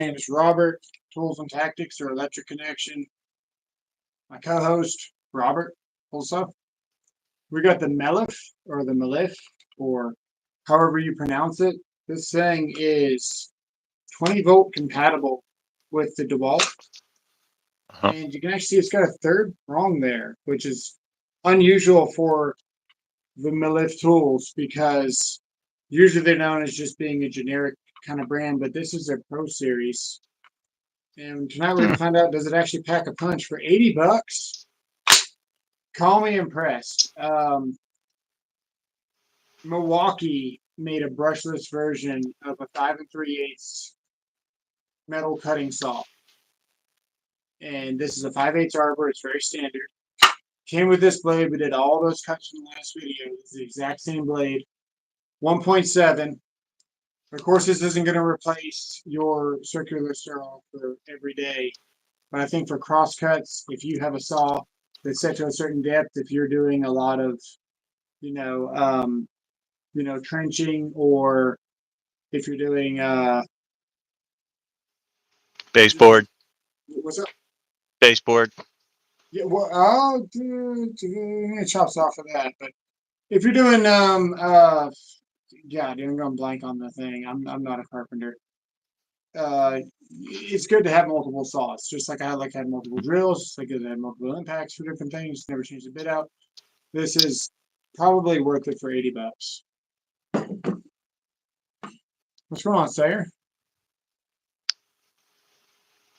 name is Robert. Tools and Tactics or Electric Connection. My co-host, Robert, also. We got the Melif or the Melif, or however you pronounce it. This thing is 20 volt compatible with the DeWalt. And you can actually see it's got a third prong there, which is unusual for the Melif tools because usually they're known as just being a generic kind of brand, but this is their Pro Series. And tonight we're going to find out, does it actually pack a punch for 80 bucks? Call me impressed. Milwaukee made a brushless version of a 5 3/8 metal cutting saw. And this is a 5/8 arbor. It's very standard. Came with this blade. We did all those cuts in the last video. It's the exact same blade. 1.7. Of course, this isn't going to replace your circular saw for every day. But I think for cross cuts, if you have a saw that's set to a certain depth, if you're doing a lot of, trenching, or if you're doing baseboard. What's up? Baseboard. Yeah, well, it chops off of that. But if you're doing God, I'm going blank on the thing. I'm not a carpenter. It's good to have multiple saws, just like I like to have multiple drills, just like I had multiple impacts for different things. Never change the bit out. This is probably worth it for 80 bucks. What's going on, Sayer?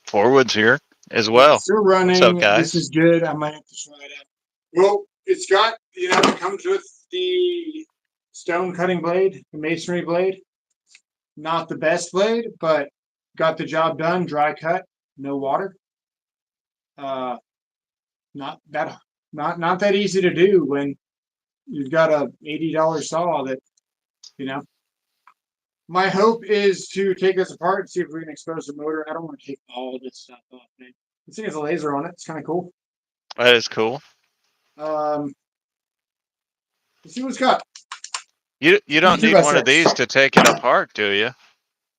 Forward's here as well. Still running. What's up, guys? This is good. I might have to try it out. Well, it's got, it comes with the stone cutting blade, the masonry blade. Not the best blade, but got the job done. Dry cut, no water. Not that easy to do when you've got a $80 saw that, My hope is to take this apart and see if we can expose the motor. I don't want to take all this stuff off, man. This thing has a laser on it. It's kind of cool. That is cool. Let's see what it's got. You don't need one of these to take it apart, do you?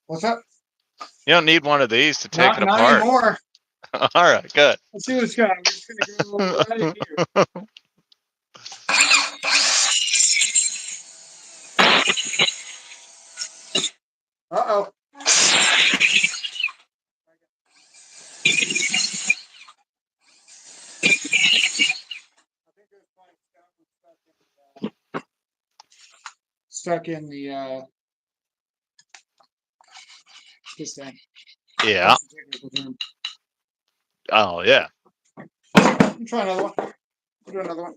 What's up? You don't need one of these to take it apart. Not anymore. All right, good. Let's see what it's got. I'm just going to go right here. Uh-oh. Stuck in the this thing. Yeah. Oh yeah. Try another one. Do another one.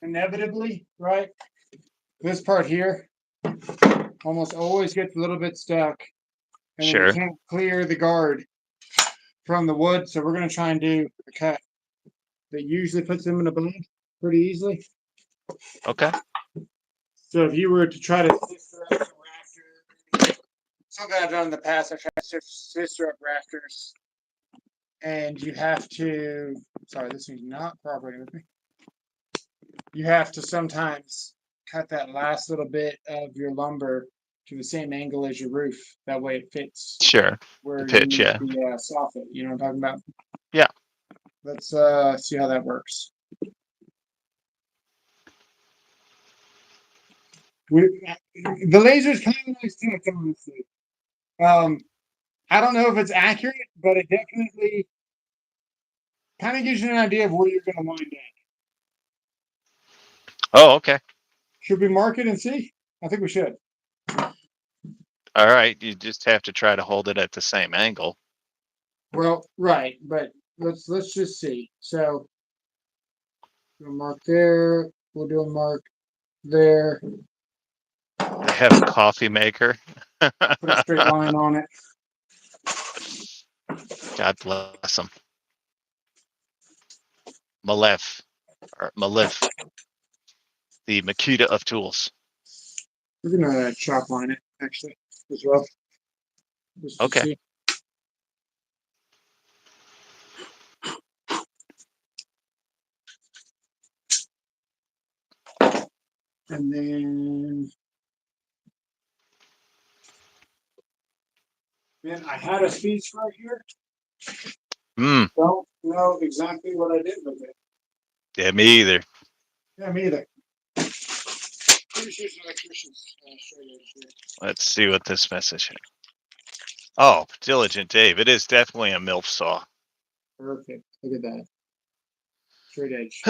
Inevitably, right? This part here almost always gets a little bit stuck. And sure. We can't clear the guard from the wood, so we're going to try and do a cut that usually puts them in a blade pretty easily. Okay. So if you were to try to sister up some rafters, something I've done in the past, I try to sister up rafters, and you have to, sorry, this thing's not cooperating with me. You have to sometimes cut that last little bit of your lumber to the same angle as your roof. That way it fits. Sure. Where the pitch, you yeah. need the soffit. You know what I'm talking about? Yeah. Let's see how that works. The laser's kind of nice too, honestly. I don't know if it's accurate, but it definitely kind of gives you an idea of where you're going to wind at. Oh, okay. Should we mark it and see? I think we should. All right. You just have to try to hold it at the same angle. Well, right, but let's just see. So we'll mark there. We'll do a mark there. They have a coffee maker. Put a straight line on it. God bless them. Malef. The Makita of tools. We're going to chop line it, actually, as well. Okay. And then, man, I had a speech right here. Hmm. Don't know exactly what I did with it. Yeah, me either. Yeah, me either. Pretty sure it's an electrician's straight edge here. Let's see what this message is. Oh, Diligent Dave. It is definitely a MILF saw. Perfect. Look at that. Straight edge.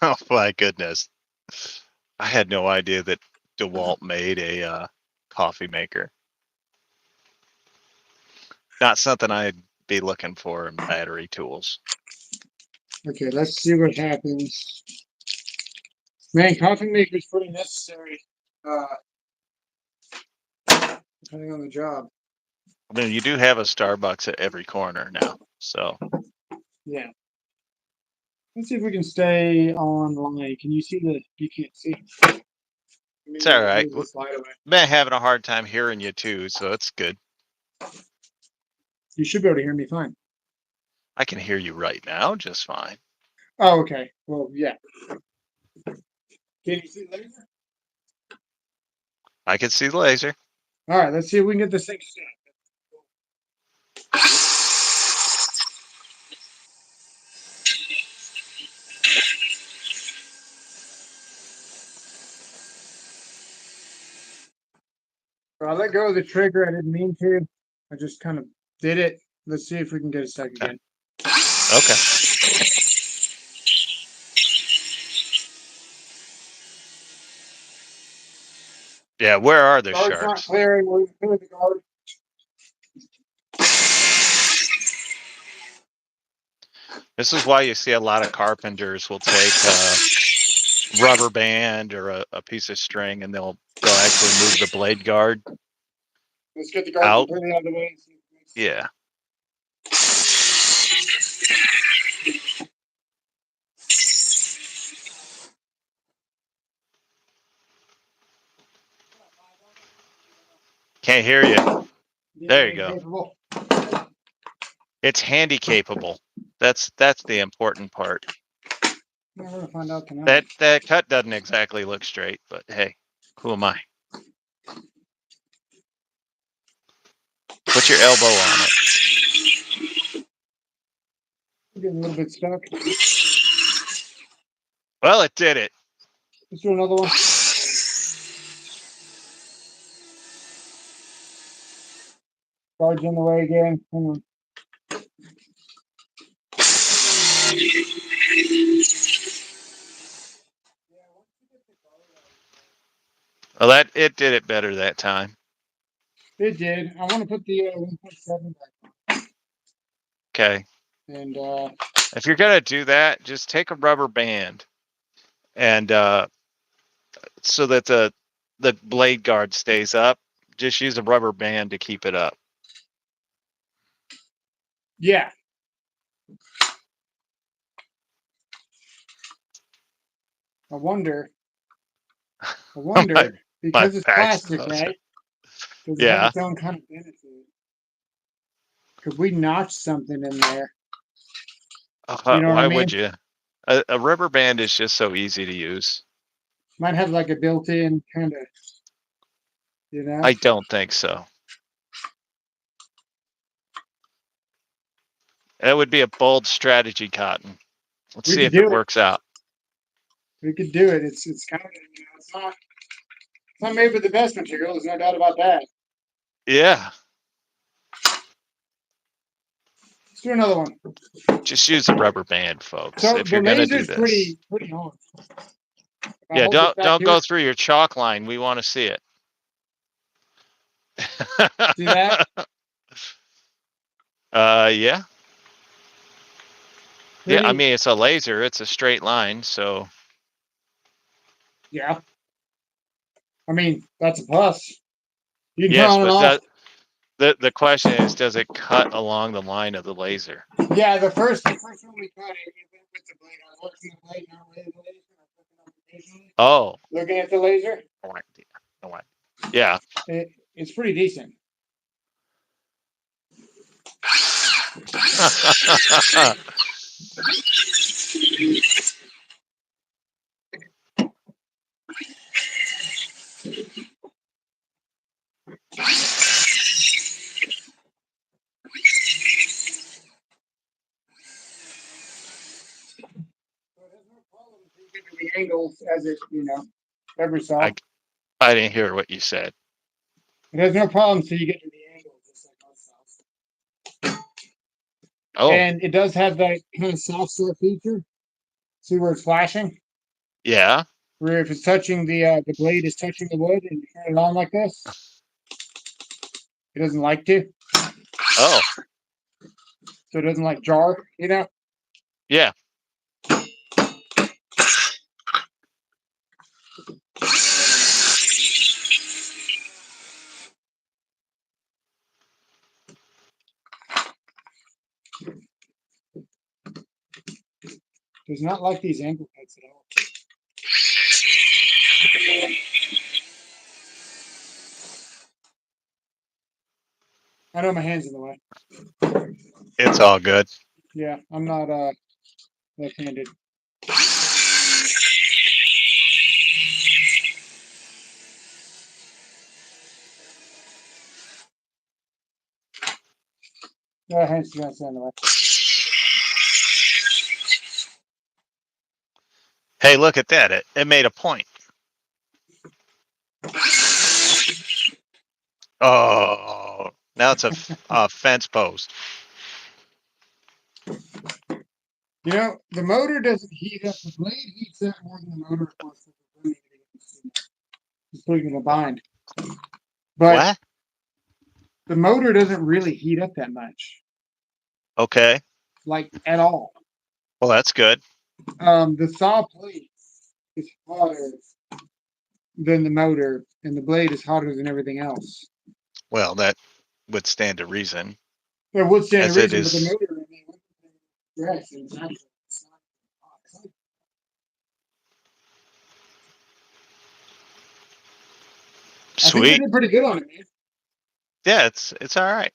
Oh my goodness. I had no idea that DeWalt made a coffee maker. Not something I'd be looking for in battery tools. Okay, let's see what happens. Man, coffee maker is pretty necessary. Depending on the job. I mean, you do have a Starbucks at every corner now, so. Yeah. Let's see if we can stay online. Can you see the? You can't see. It's all right. Move the slide away. Been having a hard time hearing you too, so it's good. You should be able to hear me fine. I can hear you right now just fine. Oh, okay. Well, yeah. Can you see the laser? I can see the laser. All right. Let's see if we can get this thing set. I let go of the trigger. I didn't mean to. I just kind of did it. Let's see if we can get it stuck again. Okay. Yeah, where are the Guard's not sharks? clearing. We're going to clear the guard. This is why you see a lot of carpenters will take a rubber band or a piece of string and they'll actually move the blade guard Let's get the guard out. completely out of the way. Yeah. Can't hear you. There you go. Capable. It's handy capable. That's the important part. We're going to find out tonight. That cut doesn't exactly look straight, but hey, who am I? Put your elbow on it. We're getting a little bit stuck. Well, it did it. Let's do another one. Guard's in the way again. Hang on. Well, it did it better that time. It did. I want to put the 1.7 back. Okay. And if you're gonna do that, just take a rubber band, and so that the blade guard stays up. Just use a rubber band to keep it up. yeah. I wonder because it's plastic, right? Does it have Yeah. its own kind of benefit? Could we notch something in there? You know what Why I mean? would you? A rubber band is just so easy to use. Might have like a built-in kind of, you know? I don't think so. That would be a bold strategy, Cotton. Let's see if it works out. We could do it. It's kind of, you know, it's not made with the best material. There's no doubt about that. Yeah. Let's do another one. Just use a rubber band, folks. So if you're gonna do this, pretty hard. Yeah, don't go through your chalk line. We want to see it. See that? Yeah. Yeah, I mean, it's a laser. It's a straight line, so. Yeah. I mean, that's a plus. You can yes, turn it off. The question is, does it cut along the line of the laser? Yeah, the first one we cut it with the blade. I was working the blade, not with the laser. Oh. Looking at the laser. Yeah. It's pretty decent. angles as it, every saw. I didn't hear what you said. It has no problem till you get to the angles, just like most saws. Oh, And it does have that kind of soft start feature. See where it's flashing? yeah. Where if it's touching the blade is touching the wood and you turn it on like this, it doesn't like to. Oh, So it doesn't like jar, yeah. Does not like these angle cuts at all. I know my hand's in the way. It's all good. Yeah, I'm not left-handed. No, hand's just in the way. Hey, look at that. It made a point. Oh, now it's a fence post. The motor doesn't heat up. The blade heats up more than the motor, of course. It's putting in a bind. But What? the motor doesn't really heat up that much, Okay. like at all. Well, that's good. The saw plate is hotter than the motor, and the blade is hotter than everything else. Well, that would stand to reason. It would stand As a it reason, but the is. motor, yes, exactly. I think they Sweet. did pretty good on it, man. Yeah, it's all right.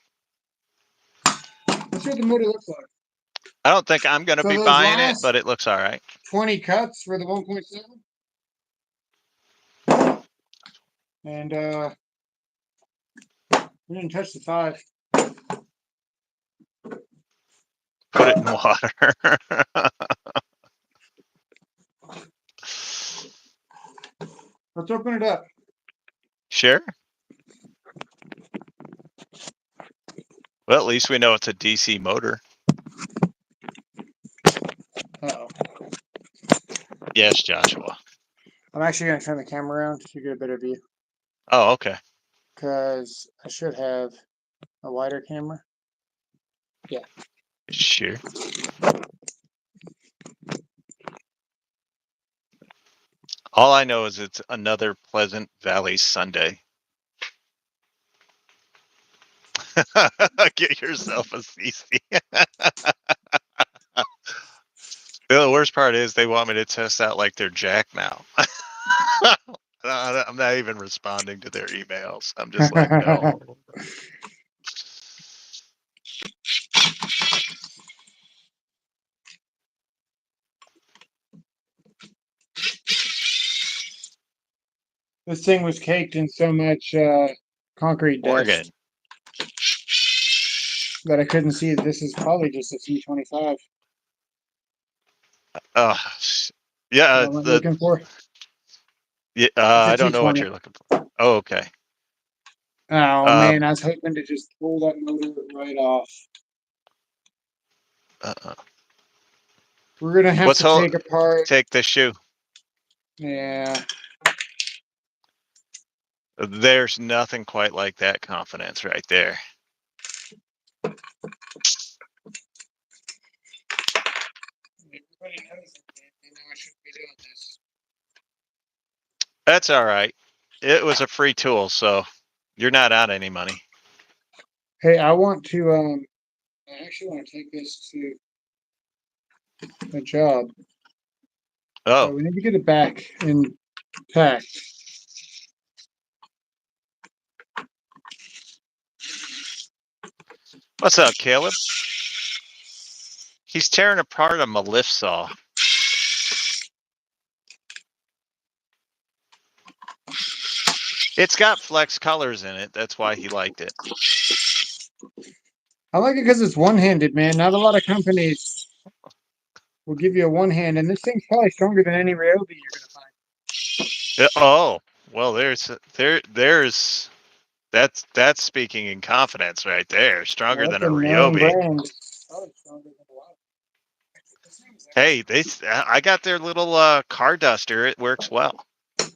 Let's see what the motor looks like. I don't think I'm going to So be those buying it, last but it looks all right. 20 cuts for the 1.7. And we didn't touch the 5. Put it in water. Let's open it up. Sure. Well, at least we know it's a DC motor. Uh-oh. Yes, Joshua. I'm actually going to turn the camera around to get a better view. Oh, okay. Because I should have a wider camera. Yeah. Sure. All I know is it's another Pleasant Valley Sunday. Get yourself a CC. The worst part is they want me to test out like their jack now. I'm not even responding to their emails. I'm just like, no. This thing was caked in so much concrete Morgan. dust that I couldn't see that this is probably just a C25. Yeah. What am I looking for? Yeah. It's a I don't know what T20. you're looking for. Oh, okay. Oh man, I was hoping to just pull that motor right off. We're gonna have to take apart. Take the shoe. Yeah. There's nothing quite like that confidence right there. Everybody knows it, man. They know I shouldn't be doing this. That's all right. It was a free tool, so you're not out any money. Hey, I want to I actually want to take this to a job. Oh, So we need to get it back intact. what's up, Caleb? He's tearing apart a lift saw. It's got flex colors in it. That's why he liked it. I like it because it's one-handed, man. Not a lot of companies will give you a one hand, and this thing's probably stronger than any Ryobi you're gonna find. Oh, well, there's that's speaking in confidence right there. Stronger That's than a a known Ryobi. brand. Probably stronger than a lot. This thing's Hey, I got their little car duster. It works well.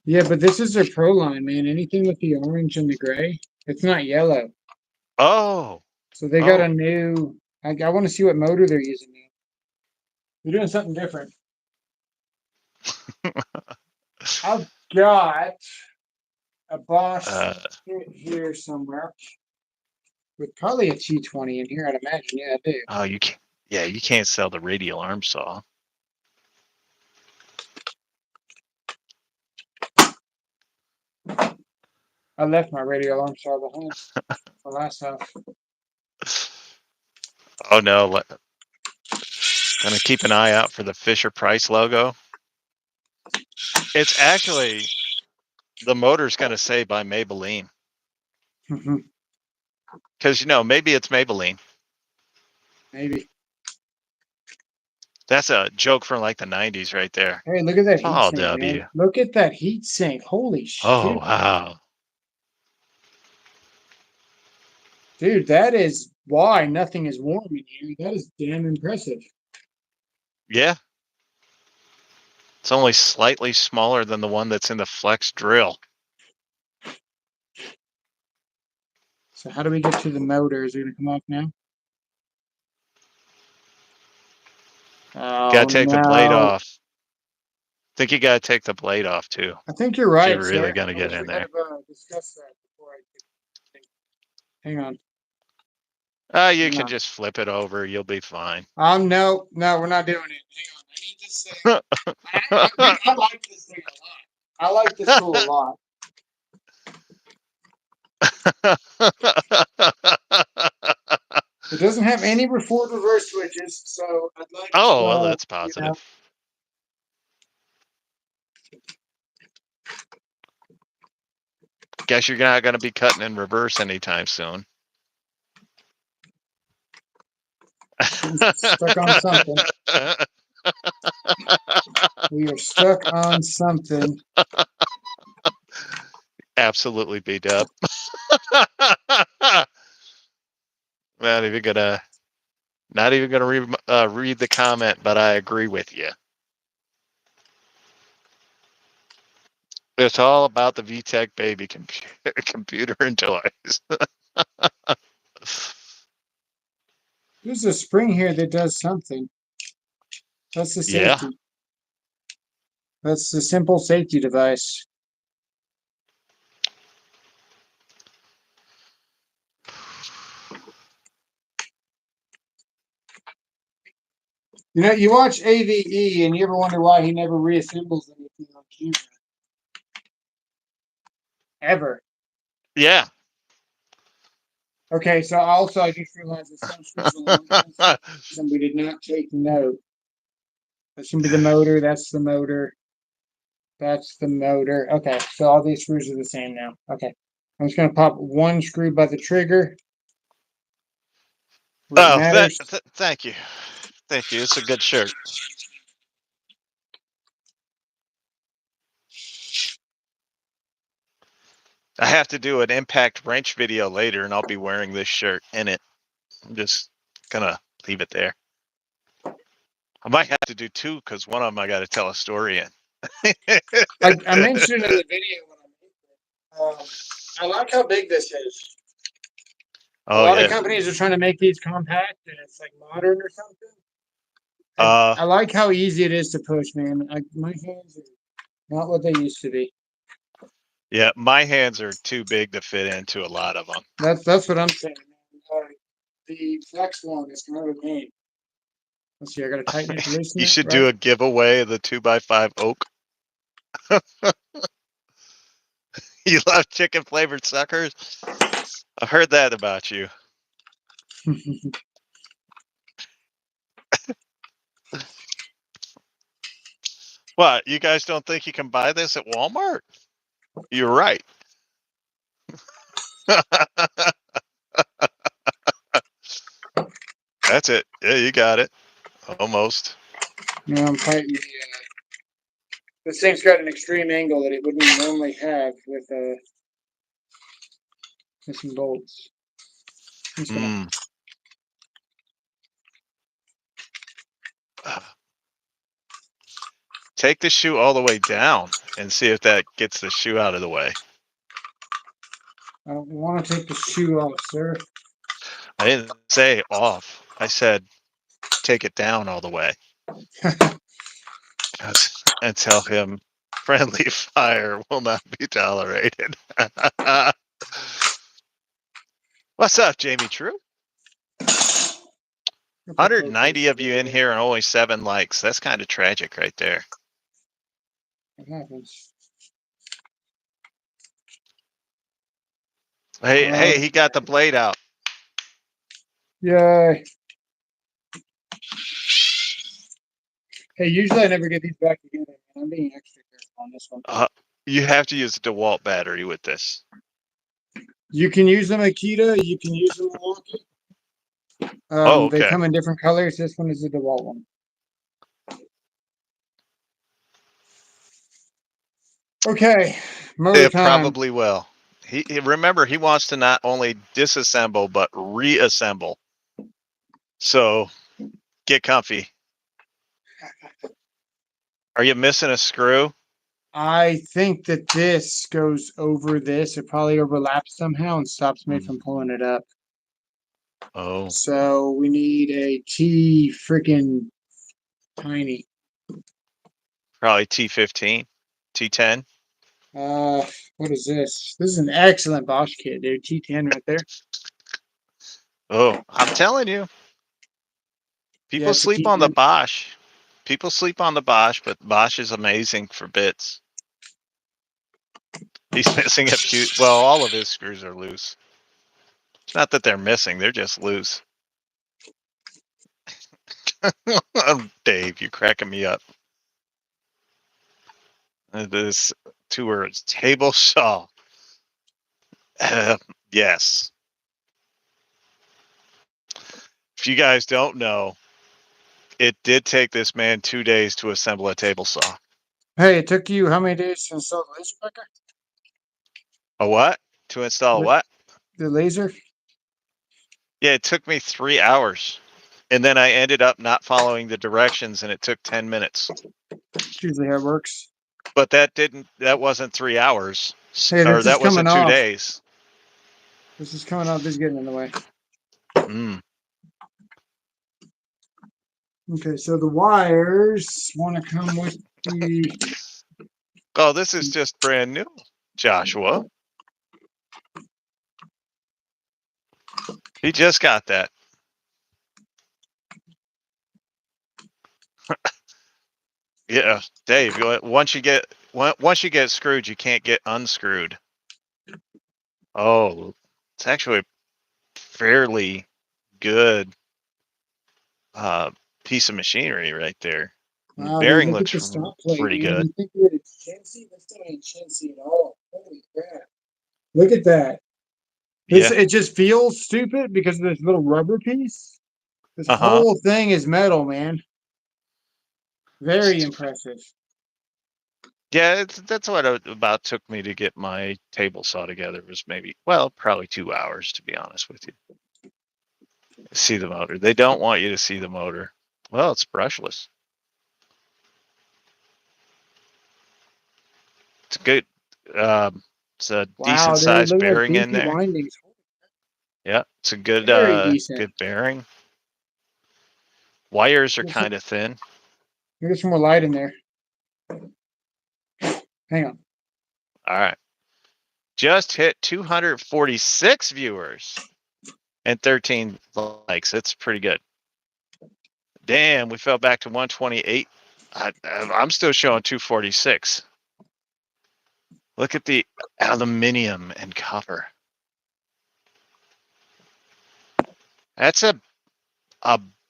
Yeah, but this is their pro line, man. Anything with the orange and the gray, it's not yellow. Oh, So they got a oh. new. I want to see what motor they're using now. They're doing something different. I've got a Bosch kit here somewhere with probably a T20 in here. I'd imagine. Yeah, I do. Oh, you can't. Yeah, you can't sell the radial arm saw. I left my radio alarm saw behind the last house. Oh no, gonna keep an eye out for the Fisher Price logo. It's actually the motor's gonna say by Maybelline because maybe it's Maybelline. Maybe. That's a joke from like the '90s right there. Hey, look at that heat Oh, sink, W. man. Look at that heat sink. Holy Oh, shit. wow. Dude, that is why nothing is warm in here. That is damn impressive. Yeah. It's only slightly smaller than the one that's in the Flex drill. So how do we get to the motor? Is it going to come off now? Oh, Gotta take the blade no. off. Think you gotta take the blade off too. I think you're If right, you're really sir. gonna get We in should there. have discussed that before I could. Hang on. You Hang can on. just flip it over. You'll be fine. No, we're not doing it. Hang on. I need this thing. I like this thing a lot. I like this tool a lot. It doesn't have any forward reverse switches, so I'd like Oh, well, that's positive. Guess you're not gonna be cutting in reverse anytime soon. Stuck on something. We are stuck on something. Absolutely, B-Dub. Not even gonna read the comment, but I agree with you. It's all about the VTech baby computer and toys. There's a spring here that does something. That's the safety. Yeah. That's the simple safety device. You watch AVE and you ever wonder why he never reassembles anything on camera. Ever. Yeah. Okay, so also I just realized that some screws on the and we did not take note. That should be the motor, that's the motor. That's the motor. Okay, so all these screws are the same now. Okay. I'm just gonna pop one screw by the trigger. Where it matters. Thank you. Thank you. It's a good shirt. I have to do an impact wrench video later, and I'll be wearing this shirt in it. I'm just gonna leave it there. I might have to do two because one of them I got to tell a story in. I mentioned in the video when I made it. I like how big this is. A lot of companies are trying to make these compact and it's like modern or something. I like how easy it is to push, man. My hands are not what they used to be. Yeah, my hands are too big to fit into a lot of them. That's what I'm saying. The Flex one is kind of a pain. Let's see, I gotta tighten it to loosen it. You should do a giveaway of the 2x5 oak. You love chicken flavored suckers? I heard that about you. What? You guys don't think you can buy this at Walmart? You're right. That's it. Yeah, you got it. Almost. I'm fighting the. This thing's got an extreme angle that it wouldn't normally have with some bolts. Mm. Take the shoe all the way down and see if that gets the shoe out of the way. I don't want to take the shoe off, sir. I didn't say off. I said take it down all the way. And tell him friendly fire will not be tolerated. What's up, Jamie True? 190 of you in here and only 7 likes. That's kind of tragic right there. What happens? Hey, he got the blade out. Yay. Hey, usually I never get these back together. I'm being extra careful on this one. You have to use a DeWalt battery with this. You can use them Akita. You can use them Milwaukee. Okay. They come in different colors. This one is a DeWalt one. Okay, motor time. Probably will. He remember he wants to not only disassemble but reassemble. So get comfy. Are you missing a screw? I think that this goes over this. It probably overlaps somehow and stops me from pulling it up. Oh. So we need a T freaking tiny. Probably T15, T10. What is this? This is an excellent Bosch kit, dude. T10 right there. Oh, I'm telling you. People sleep on the Bosch. People sleep on the Bosch, but Bosch is amazing for bits. He's missing a few. Well, all of his screws are loose. It's not that they're missing; they're just loose. Dave, you're cracking me up. This tour is table saw. Yes. If you guys don't know, it did take this man 2 days to assemble a table saw. Hey, it took you how many days to install the laser picker? A what? To install what? The laser? Yeah, it took me 3 hours. And then I ended up not following the directions and it took 10 minutes. That's usually how it works. But that wasn't 3 hours. Hey, or that wasn't 2 off. days. This is coming off. This is getting in the way. Mm. Okay, so the wires want to come with the... Oh, this is just brand new, Joshua. He just got that. Yeah, Dave. Once you get screwed, you can't get unscrewed. Oh, it's actually a fairly good piece of machinery right there. Wow, The bearing dude, looks pretty good. You think that it's chintzy? This thing ain't chintzy at all. Holy crap! Look at that. It just feels stupid because of this little rubber piece. This whole thing is metal, man. Very impressive. Yeah, that's what about took me to get my table saw together was probably 2 hours, to be honest with you. See the motor. They don't want you to see the motor. Well, it's brushless. It's good. It's a decent sized bearing in there. Windings. Yeah, it's a good good bearing. Wires are kind of thin. There's some more light in there. Hang on. All right. Just hit 246 viewers and 13 likes. That's pretty good. Damn, we fell back to 128. I'm still showing 246. Look at the aluminum and copper. That's a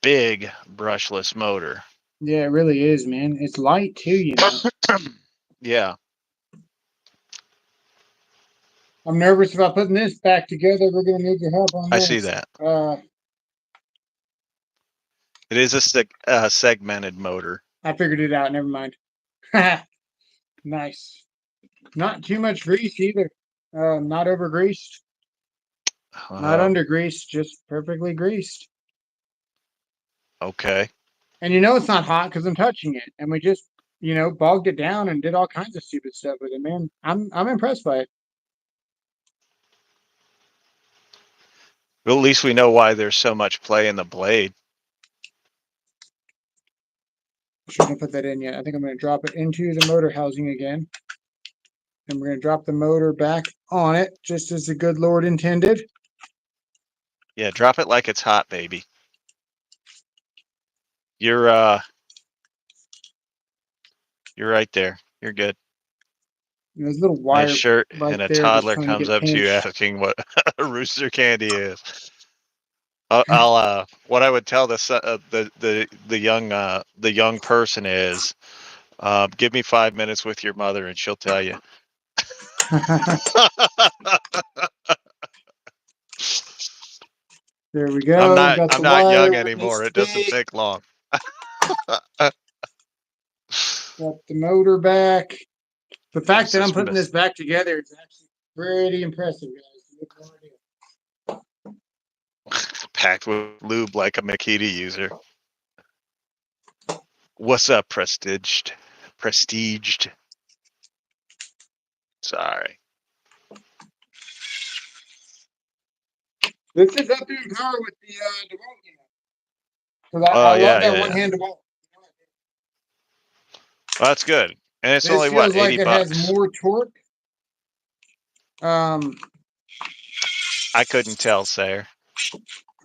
big brushless motor. Yeah, it really is, man. It's light too, you know. Yeah. I'm nervous about putting this back together. We're gonna need your help on this. I see that. It is a segmented motor. I figured it out. Never mind. Nice. Not too much grease either. Not over greased. Not under greased. Just perfectly greased. Okay. And you know it's not hot because I'm touching it, and we just bogged it down and did all kinds of stupid stuff with it. Man, I'm impressed by it. Well, at least we know why there's so much play in the blade. Shouldn't have put that in yet. I think I'm going to drop it into the motor housing again. And we're going to drop the motor back on it, just as the good Lord intended. Yeah, drop it like it's hot, baby. You're right there. You're good. There's a little wire Nice shirt, right and a there that's toddler trying to comes get up to you pinched. asking what rooster candy is. I'll what I would tell the young person is, give me 5 minutes with your mother and she'll tell you. There we go. Got I'm the not wire young where it anymore. needs It to doesn't be. take long. Got the motor back. The fact that I'm putting Suspicious. this back together is actually pretty impressive, guys. You have no idea. Packed with lube like a Makita user. What's up, prestiged? Prestiged. Sorry. This is up in power with the DeWalt unit. Because I love that one-hand DeWalt. Well, that's good. And it's This only what, feels like 80 it has bucks. more torque. I couldn't tell, Sayer.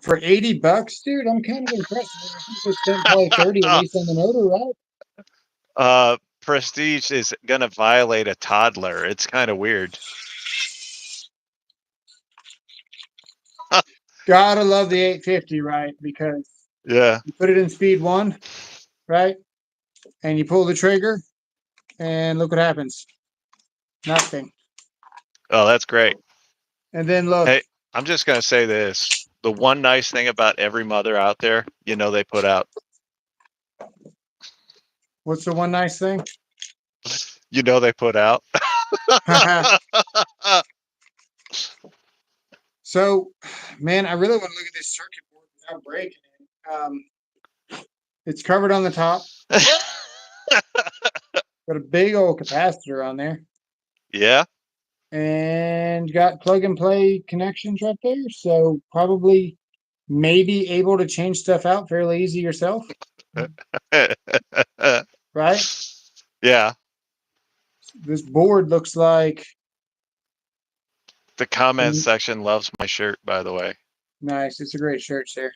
For 80 bucks, dude, I'm kind of impressed. I think they spent probably 30 at least on the motor, right? Prestige is gonna violate a toddler. It's kind of weird. Gotta love the 850, right? Because Yeah. you put it in speed 1, right? And you pull the trigger, and look what happens. Nothing. Oh, that's great. And then look. Hey, I'm just gonna say this. The one nice thing about every mother out there, they put out. What's the one nice thing? They put out. So, man, I really want to look at this circuit board without breaking it. It's covered on the top. Got a big old capacitor on there. Yeah. And got plug and play connections right there. So probably maybe able to change stuff out fairly easy yourself. Right? Yeah. This board looks like... The comment section loves my shirt, by the way. Nice. It's a great shirt, sir.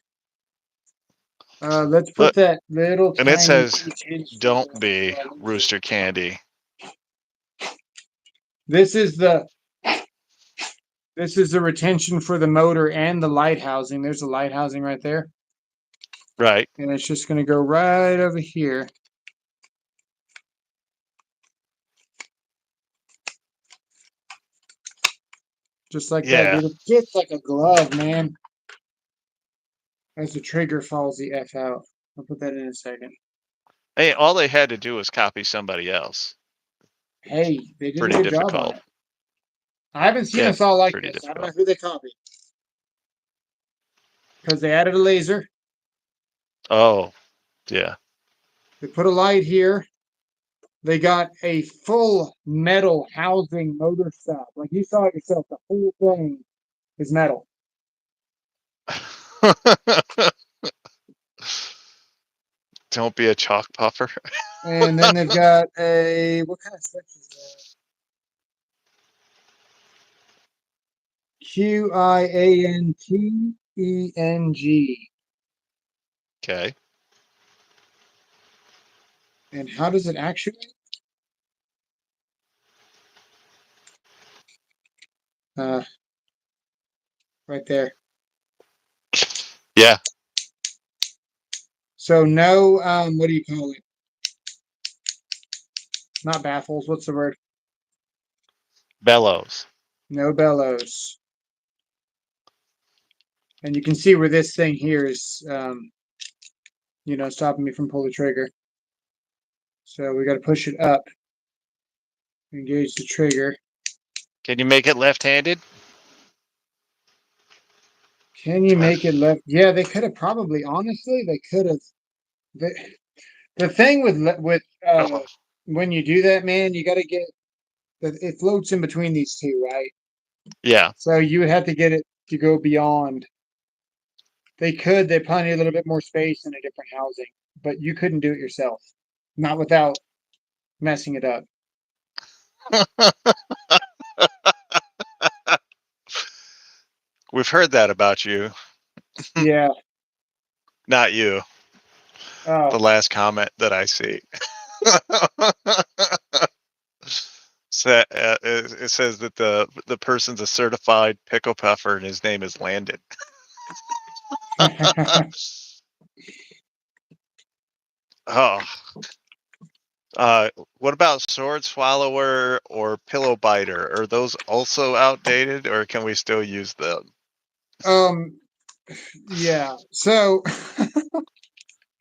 Let's put that little and it says, "Don't be rooster candy." This is the retention for the motor and the light housing. There's a light housing right there. Right. And it's just going to go right over here. Just like that, dude. It fits like a glove, man. As the trigger falls the F out. I'll put that in a second. Hey, all they had to do was copy somebody else. Hey, they did Pretty a good difficult. job on it. I haven't seen us all like this. Difficult. I don't know who they copied. Because they added a laser. Oh, yeah. They put a light here. They got a full metal housing motor stop. Like you saw it yourself, the whole thing is metal. Don't be a chalk puffer. And then they've got a, what kind of switch is that? QIANTENG. Okay. And how does it actuate? Right there. Yeah. So no, what do you call it? Not baffles. What's the word? Bellows. No bellows. And you can see where this thing here is you know, stopping me from pulling the trigger. So we got to push it up. Engage the trigger. Can you make it left-handed? Can you make it left? Yeah, they could have probably. Honestly, they could have. The thing with when you do that, man, you got to get it floats in between these two, right? Yeah. So you would have to get it to go beyond. They probably need a little bit more space in a different housing, but you couldn't do it yourself, not without messing it up. We've heard that about you. Yeah. Not you. Oh. The last comment that I see. It says that the person's a certified pickle puffer and his name is Landon. Oh. What about sword swallower or pillow biter? Are those also outdated, or can we still use them? Yeah. So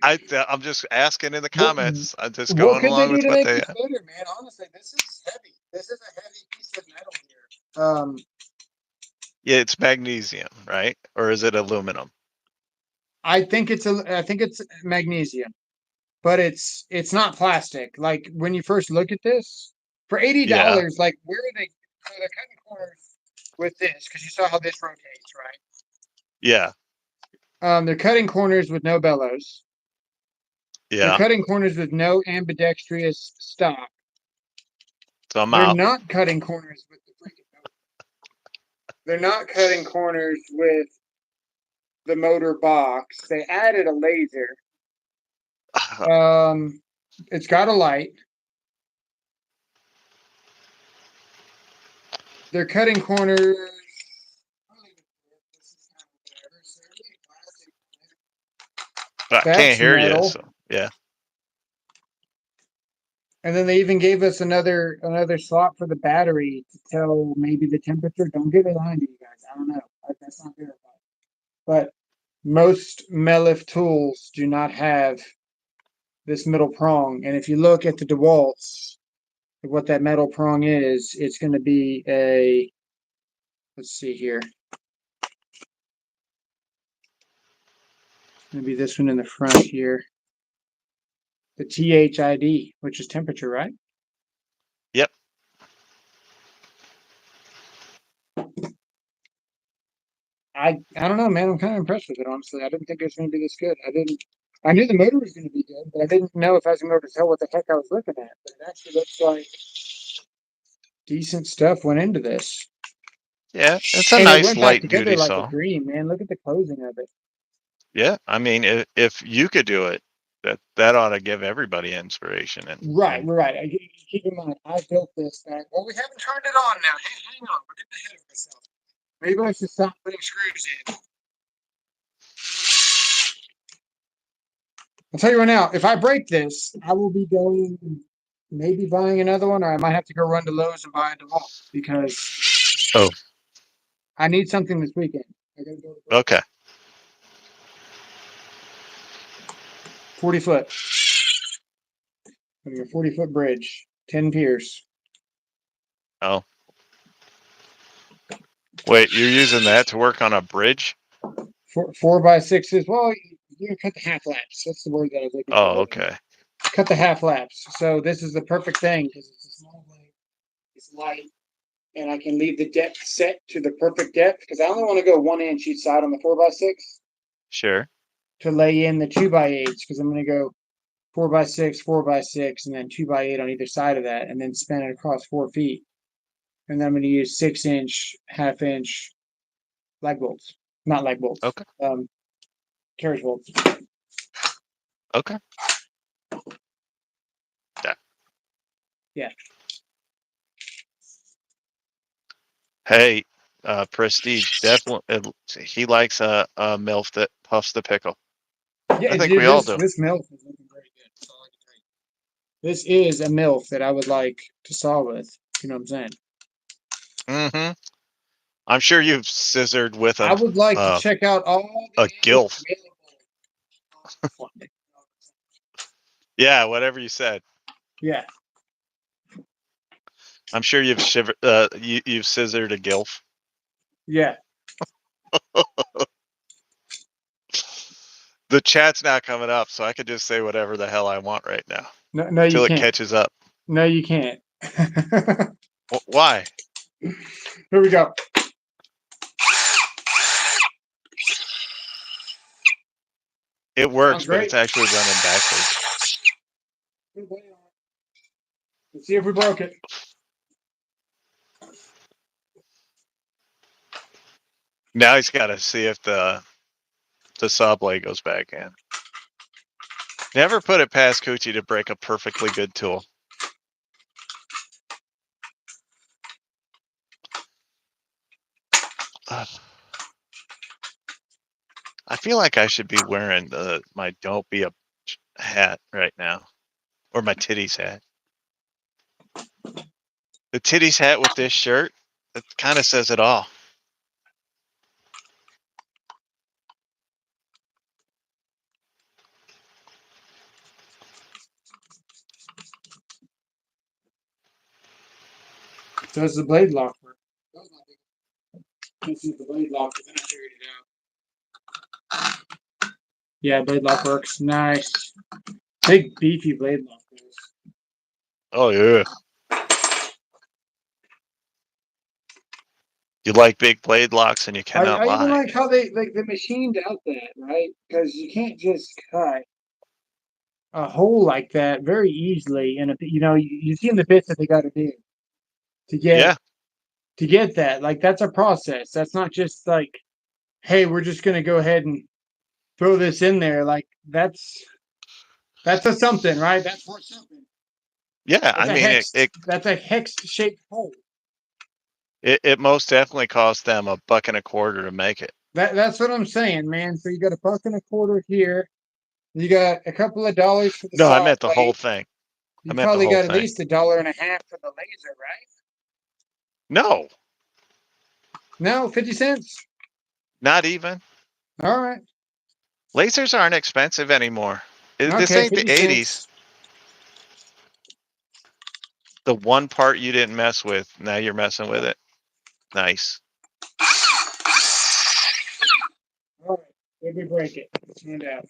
I'm just asking in the what comments. I'm just what going could they along do with to what make they. this better, man? Honestly, this is heavy. This is a heavy piece of metal here. Yeah, it's magnesium, right? Or is it aluminum? I think it's magnesium, but it's not plastic. Like when you first look at this, for $80, Yeah. like where are they? So they're cutting corners with this because you saw how this rotates, right? Yeah. They're cutting corners with no bellows. They're Yeah. cutting corners with no ambidextrous stop. So I'm They're out. not cutting corners with the freaking motor. They're not cutting corners with the motor box. They added a laser. It's got a light. They're cutting corners. I can't That's hear you. metal. So yeah. And then they even gave us another slot for the battery to tell maybe the temperature. Don't get it lying to you guys. I don't know. That's not verified. But most Melif tools do not have this middle prong. And if you look at the DeWalt's, what that metal prong is, it's going to be a, let's see here. It's going to be this one in the front here. The THID, which is temperature, right? Yep. I don't know, man. I'm kind of impressed with it, honestly. I didn't think it was going to be this good. I knew the motor was going to be good, but I didn't know if I was going to be able to tell what the heck I was looking at. But it actually looks like decent stuff went into this. Yeah. It's a And it nice went back light together duty like a saw. dream, man. Look at the closing of it. Yeah. I mean, if you could do it, that ought to give everybody inspiration. Right. Keep in mind, I built this back. Well, we haven't turned it on now. Hang on. We're getting ahead of ourselves. Maybe I should stop putting screws in. I'll tell you right now, if I break this, I will be going, maybe buying another one, or I might have to go run to Lowe's and buy a DeWalt because I need something this weekend. I gotta go to Okay. 40 foot. A 40-foot bridge, 10 piers. Oh. Wait, you're using that to work on a bridge? 4x6s. Well, you can cut the half laps. That's the word that I was looking Oh, for. okay. Cut the half laps. So this is the perfect thing because it's a small blade, it's light, and I can leave the depth set to the perfect depth because I only want to go 1 inch each side on the 4x6 Sure. to lay in the 2x8s because I'm going to go 4x6, 4x6, and then 2x8 on either side of that, and then span it across 4 feet. And then I'm going to use 6-inch, half-inch lag bolts, not lag bolts. Okay. Carriage bolts. Okay. Yeah. Hey, Prestige, definitely. He likes a MILF that puffs the pickle. Yeah, I think we all do. this MILF is looking very good. That's all I can tell you. This is a MILF that I would like to saw with. You know what I'm saying? Mm-hmm. I'm sure you've scissored with I would like to check out all a the gilf. available. Yeah, whatever you said. Yeah. I'm sure you've you've scissored a gilf. Yeah. The chat's not coming up, so I could just say whatever the hell I want right now No, you till it can't. catches up. No, you can't. Why? Here we go. It works, Sounds but great. it's actually running backwards. Let's see if we broke it. Now he's got to see if the saw blade goes back in. Never put it past Coochie to break a perfectly good tool. I feel like I should be wearing my "Don't Be a" hat right now, or my titties hat. The titties hat with this shirt, it kind of says it all. Does the blade lock work? This is the blade lock, and then I figured it out. Yeah, blade lock works. Nice. Big beefy blade lock. Oh yeah. You like big blade locks, and you cannot I even lie. like how they machined out that, right? Because you can't just cut a hole like that very easily. And if you see in the bits that they got to do to Yeah. get that, like that's a process. That's not just like, hey, we're just gonna go ahead and throw this in there. Like that's a something, right? That's worth something. Yeah, That's I a mean hex. That's a hex shaped hole. it most definitely cost them $1.25 to make it. That's what I'm saying, man. So you got $1.25 here. You got a couple of dollars for the No, I saw meant the whole blade. thing. I You meant the probably whole got at thing. least $1.50 for the laser, right? No, No, 50 cents. not even. All right. Lasers aren't expensive anymore. This Okay, ain't the 50 '80s. cents. The one part you didn't mess with, now you're messing with it. Nice. All right. Maybe break it. No doubt.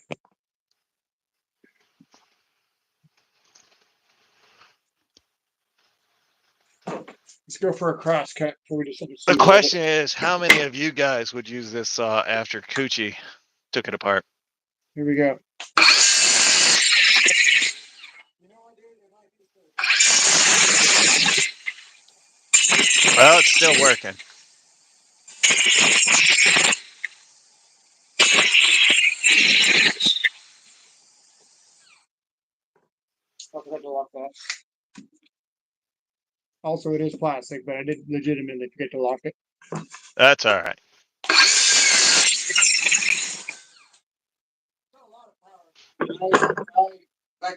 Let's go for a cross cut before we do something The stupid. question is, how many of you guys would use this saw after Coochie took it apart? Here we go. Well, it's still working. I forgot to lock that. Also, it is plastic, but I did legitimately forget to lock it. That's all right.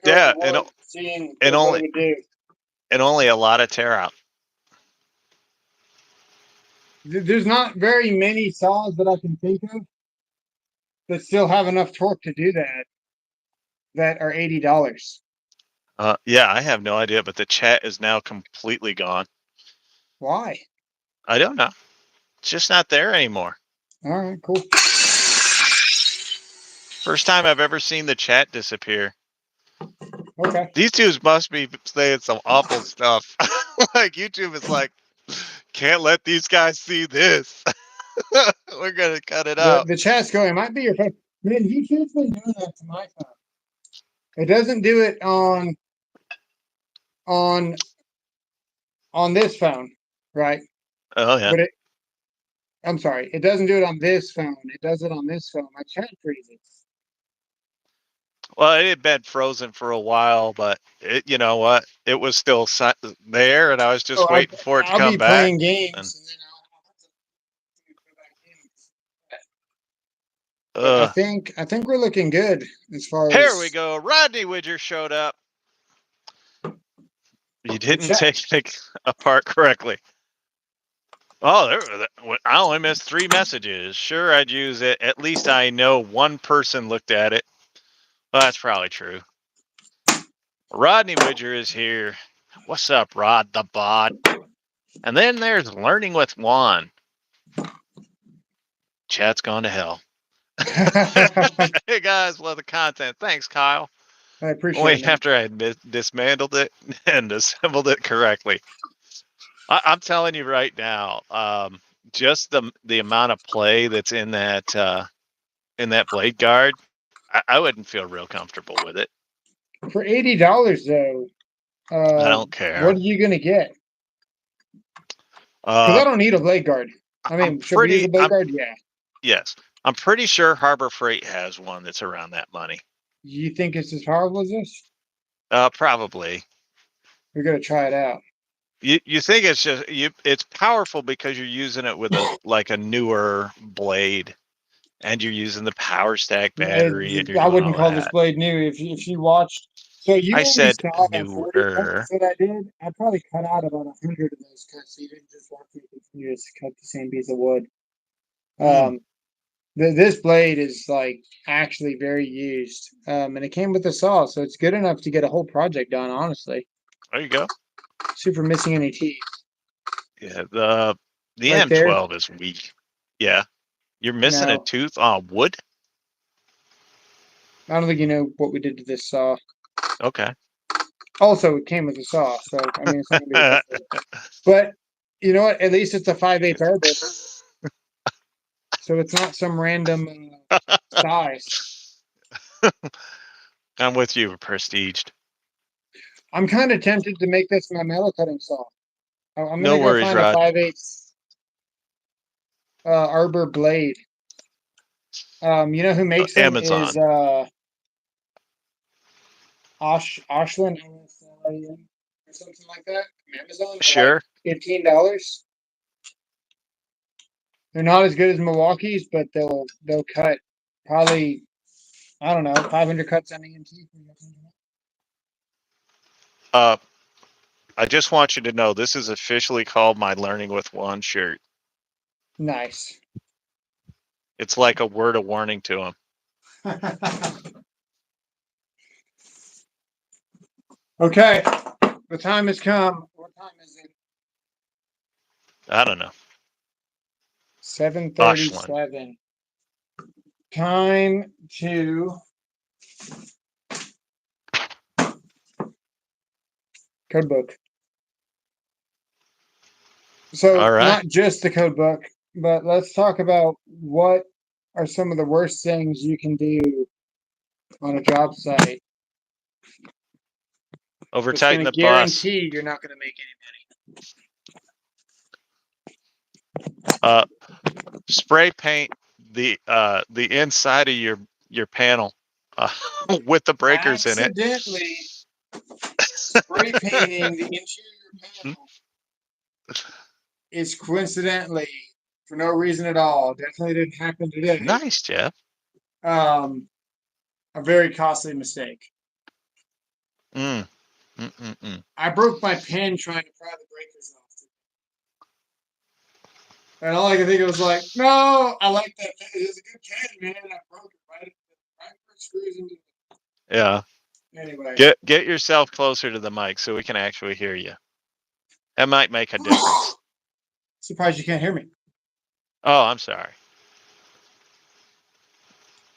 Yeah, Seeing and what only it would do. and only a lot of tear out. There's not very many saws that I can think of that still have enough torque to do that are $80. Yeah, I have no idea, but the chat is now completely gone. Why? I don't know. It's just not there anymore. All right, cool. First time I've ever seen the chat disappear. Okay. These dudes must be saying some awful stuff. Like YouTube is like, can't let these guys see this. We're gonna cut it out. The chat's going. It might be your phone. Man, YouTube's been doing that to my phone. It doesn't do it on this phone, right? Oh yeah. But I'm sorry, it doesn't do it on this phone. It does it on this phone. My chat freezes. Well, it had been frozen for a while, but you know what? It was still there, and I was just waiting for it to I'll come be back. playing games, and then I'll go back in. I think we're looking good as far as. Here we go. Rodney Widger showed up. You didn't take it apart correctly. Oh, I only missed 3 messages. Sure, I'd use it. At least I know one person looked at it. Well, that's probably true. Rodney Widger is here. What's up, Rod the Bot? And then there's Learning with Juan. Chat's gone to hell. Hey guys, love the content. Thanks, Kyle. I appreciate Only it. Man. after I had dismantled it and assembled it correctly. I'm telling you right now, just the amount of play that's in that blade guard, I wouldn't feel real comfortable with it. For $80 though, I don't care. what are you gonna get? Because I don't need a blade guard. I mean, should we use a blade guard? Yeah. Yes, I'm pretty sure Harbor Freight has one that's around that money. You think it's as powerful as this? Probably. We're gonna try it out. You think it's just it's powerful because you're using it with a newer blade, and you're using the power stack battery. And you're I doing wouldn't all call that. this blade new. If you watched, so you I only said saw that 40 newer. cuts that I did. I probably cut out about 100 of those cuts. So you didn't just watch me continue to cut the same piece of wood. This blade is like actually very used, and it came with a saw, so it's good enough to get a whole project done. Honestly, There you go. super missing any teeth. Yeah, the Right there. M12 is weak. Yeah, you're missing a No. tooth on wood. I don't think you know what we did to this saw. Okay. Also, it came with a saw, so I mean, it's not gonna be but you know what? At least it's a 5/8 arbor, so it's not some random size. I'm with you, prestiged. I'm kind of tempted to make this my metal cutting saw. I'm No gonna go worries, find Rod. a 5/8 arbor blade. You know who makes them Amazon. is Ashland or something like that. Amazon. Sure. Like $15. They're not as good as Milwaukee's, but they'll cut probably, I don't know, 500 cuts on EMT. I just want you to know this is officially called my Learning with Juan shirt. Nice. It's like a word of warning to him. Okay, the time has come. What time is it? I don't know. 7:37. Time to code book. So All right. not just the code book, but let's talk about what are some of the worst things you can do on a job site. Over It's tighten going the to bus. guarantee you're not going to make any money. Spray paint the inside of your panel with the breakers in it. Accidentally spray painting the interior panel is coincidentally, for no reason at all, definitely didn't happen today. Nice, Jeff. A very costly mistake. I broke my pen trying to pry the breakers off. And all I could think of was like, no, I like that pen. It was a good pen, man. I broke it right where it screws into it. Yeah. Anyway. Get yourself closer to the mic so we can actually hear you. That might make a difference. Surprised you can't hear me. Oh, I'm sorry.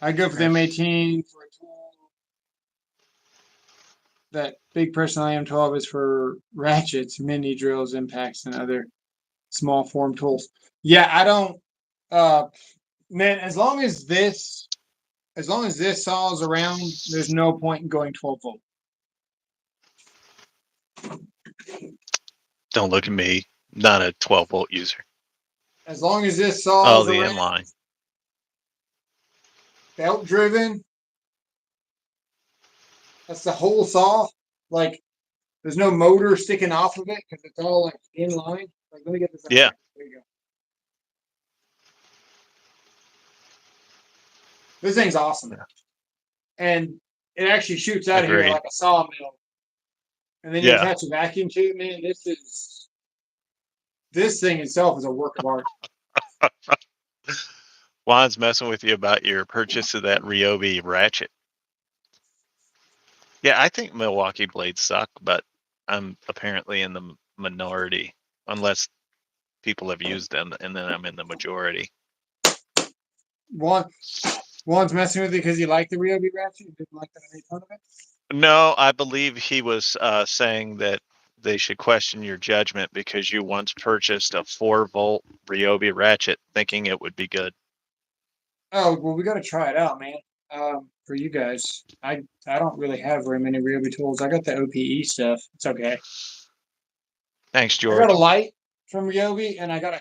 I go for the M18 for a tool. That big personal M12 is for ratchets, mini drills, impacts, and other small form tools. Yeah, I don't. Man, as long as this saw is around, there's no point in going 12 volt. Don't look at me. Not a 12 volt user. As long as this saw is the around, inline. belt driven. That's the whole saw. Like, there's no motor sticking off of it because it's all like in line. Like, let me get this. Yeah. There you go. This thing's awesome. Yeah. And it actually shoots out of here like a sawmill. And then you attach a vacuum to it, man. This thing itself is a work of art. Juan's messing with you about your purchase of that Ryobi ratchet. Yeah, I think Milwaukee blades suck, but I'm apparently in the minority, unless people have used them, and then I'm in the majority. Juan's messing with you because you like the Ryobi ratchet. You didn't like that I made fun of it. No, I believe he was saying that they should question your judgment because you once purchased a 4-volt Ryobi ratchet thinking it would be good. Oh well, we got to try it out, man. For you guys, I don't really have very many Ryobi tools. I got the OPE stuff. It's okay. Thanks, I got a George. light from Ryobi, and I got a.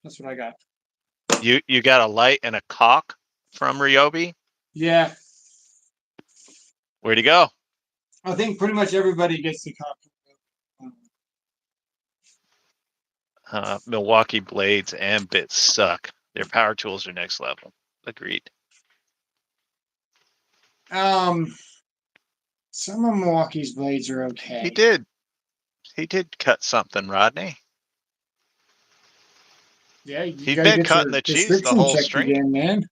That's what I got. You got a light and a caulk from Ryobi? Yeah, Where'd he go? I think pretty much everybody gets the copy. Milwaukee blades and bits suck. Their power tools are next level. Agreed. Some of Milwaukee's blades are okay. He did. He did cut something, Rodney. Yeah, you He's gotta been get your cutting the cheese the description whole checked stream. again, man.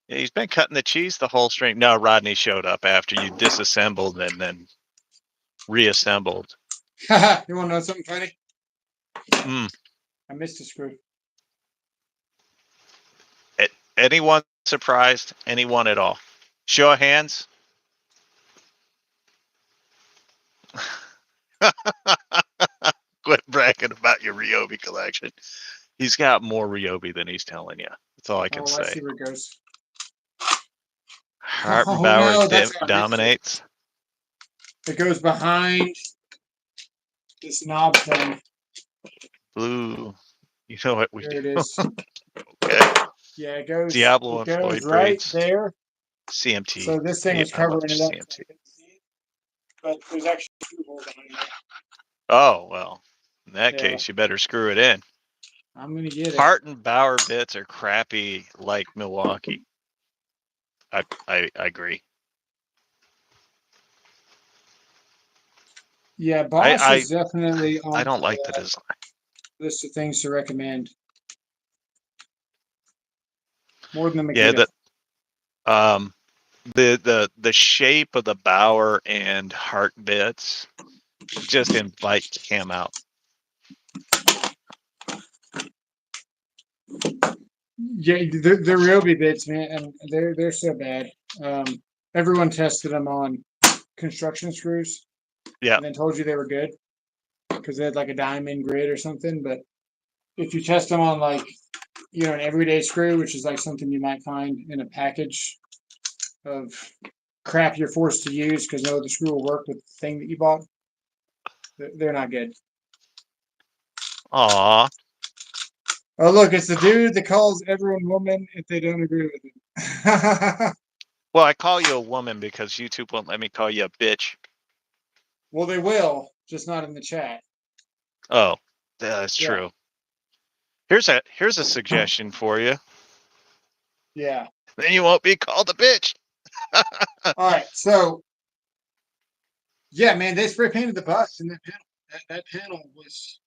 Yeah, he's been cutting the cheese the whole stream. No, Rodney showed up after you disassembled and then reassembled. You want to know something funny? Mm. I missed a screw. Anyone surprised? Anyone at all? Show of hands. Quit bragging about your Ryobi collection. He's got more Ryobi than he's telling you. That's all I can I say. see where it goes. Hartenbauer no, that's how I missed dominates. It goes behind this knob thing. Blue. You know what we There do? it is. Okay. Yeah, it goes. Diablo It and goes Floyd right braids. there. CMT. So this thing was I love covering it up. So I CMT. couldn't see it. But there's actually a screw hole behind there. Oh, well. In that Yeah. case, you better screw it in. I'm gonna get it. Hartenbauer bits are crappy like Milwaukee. I agree. Yeah, Bosch I is definitely on I don't the like the design. list of things to recommend. More than the Yeah, Makita. the shape of the Bauer and Hart bits just invite cam out. Yeah, they're Ryobi bits, man, and they're so bad. Everyone tested them on construction screws. Yeah. And then told you they were good because they had like a diamond grid or something. But if you test them on like an everyday screw, which is like something you might find in a package of crap you're forced to use because no other screw will work with the thing that you bought, they're not good. Aw. Oh, look, it's the dude that calls everyone woman if they don't agree with him. Well, I call you a woman because YouTube won't let me call you a bitch. Well, they will, just not in the chat. Oh, that's true. Here's a suggestion for you. Yeah. Then you won't be called a bitch. All right, so yeah, man, they spray painted the bus in that panel. That panel was.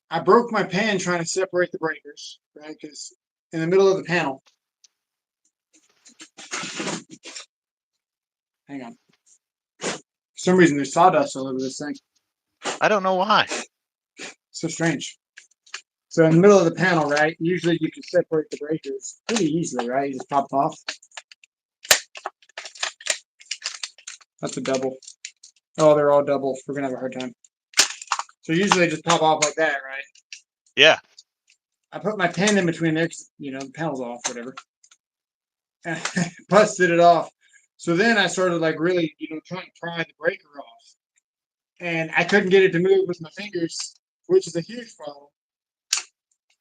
I broke my pen trying to separate the breakers, right? Because in the middle of the panel. Hang on. For some reason, there's sawdust all over this thing. I don't know why. So strange. So in the middle of the panel, right? Usually you can separate the breakers pretty easily, right? You just pop them off. That's a double. Oh, they're all double. We're gonna have a hard time. So usually they just pop off like that, right? Yeah. I put my pen in between there because, the panel's off, whatever. And I busted it off. So then I started like really, trying to pry the breaker off. And I couldn't get it to move with my fingers, which is a huge problem.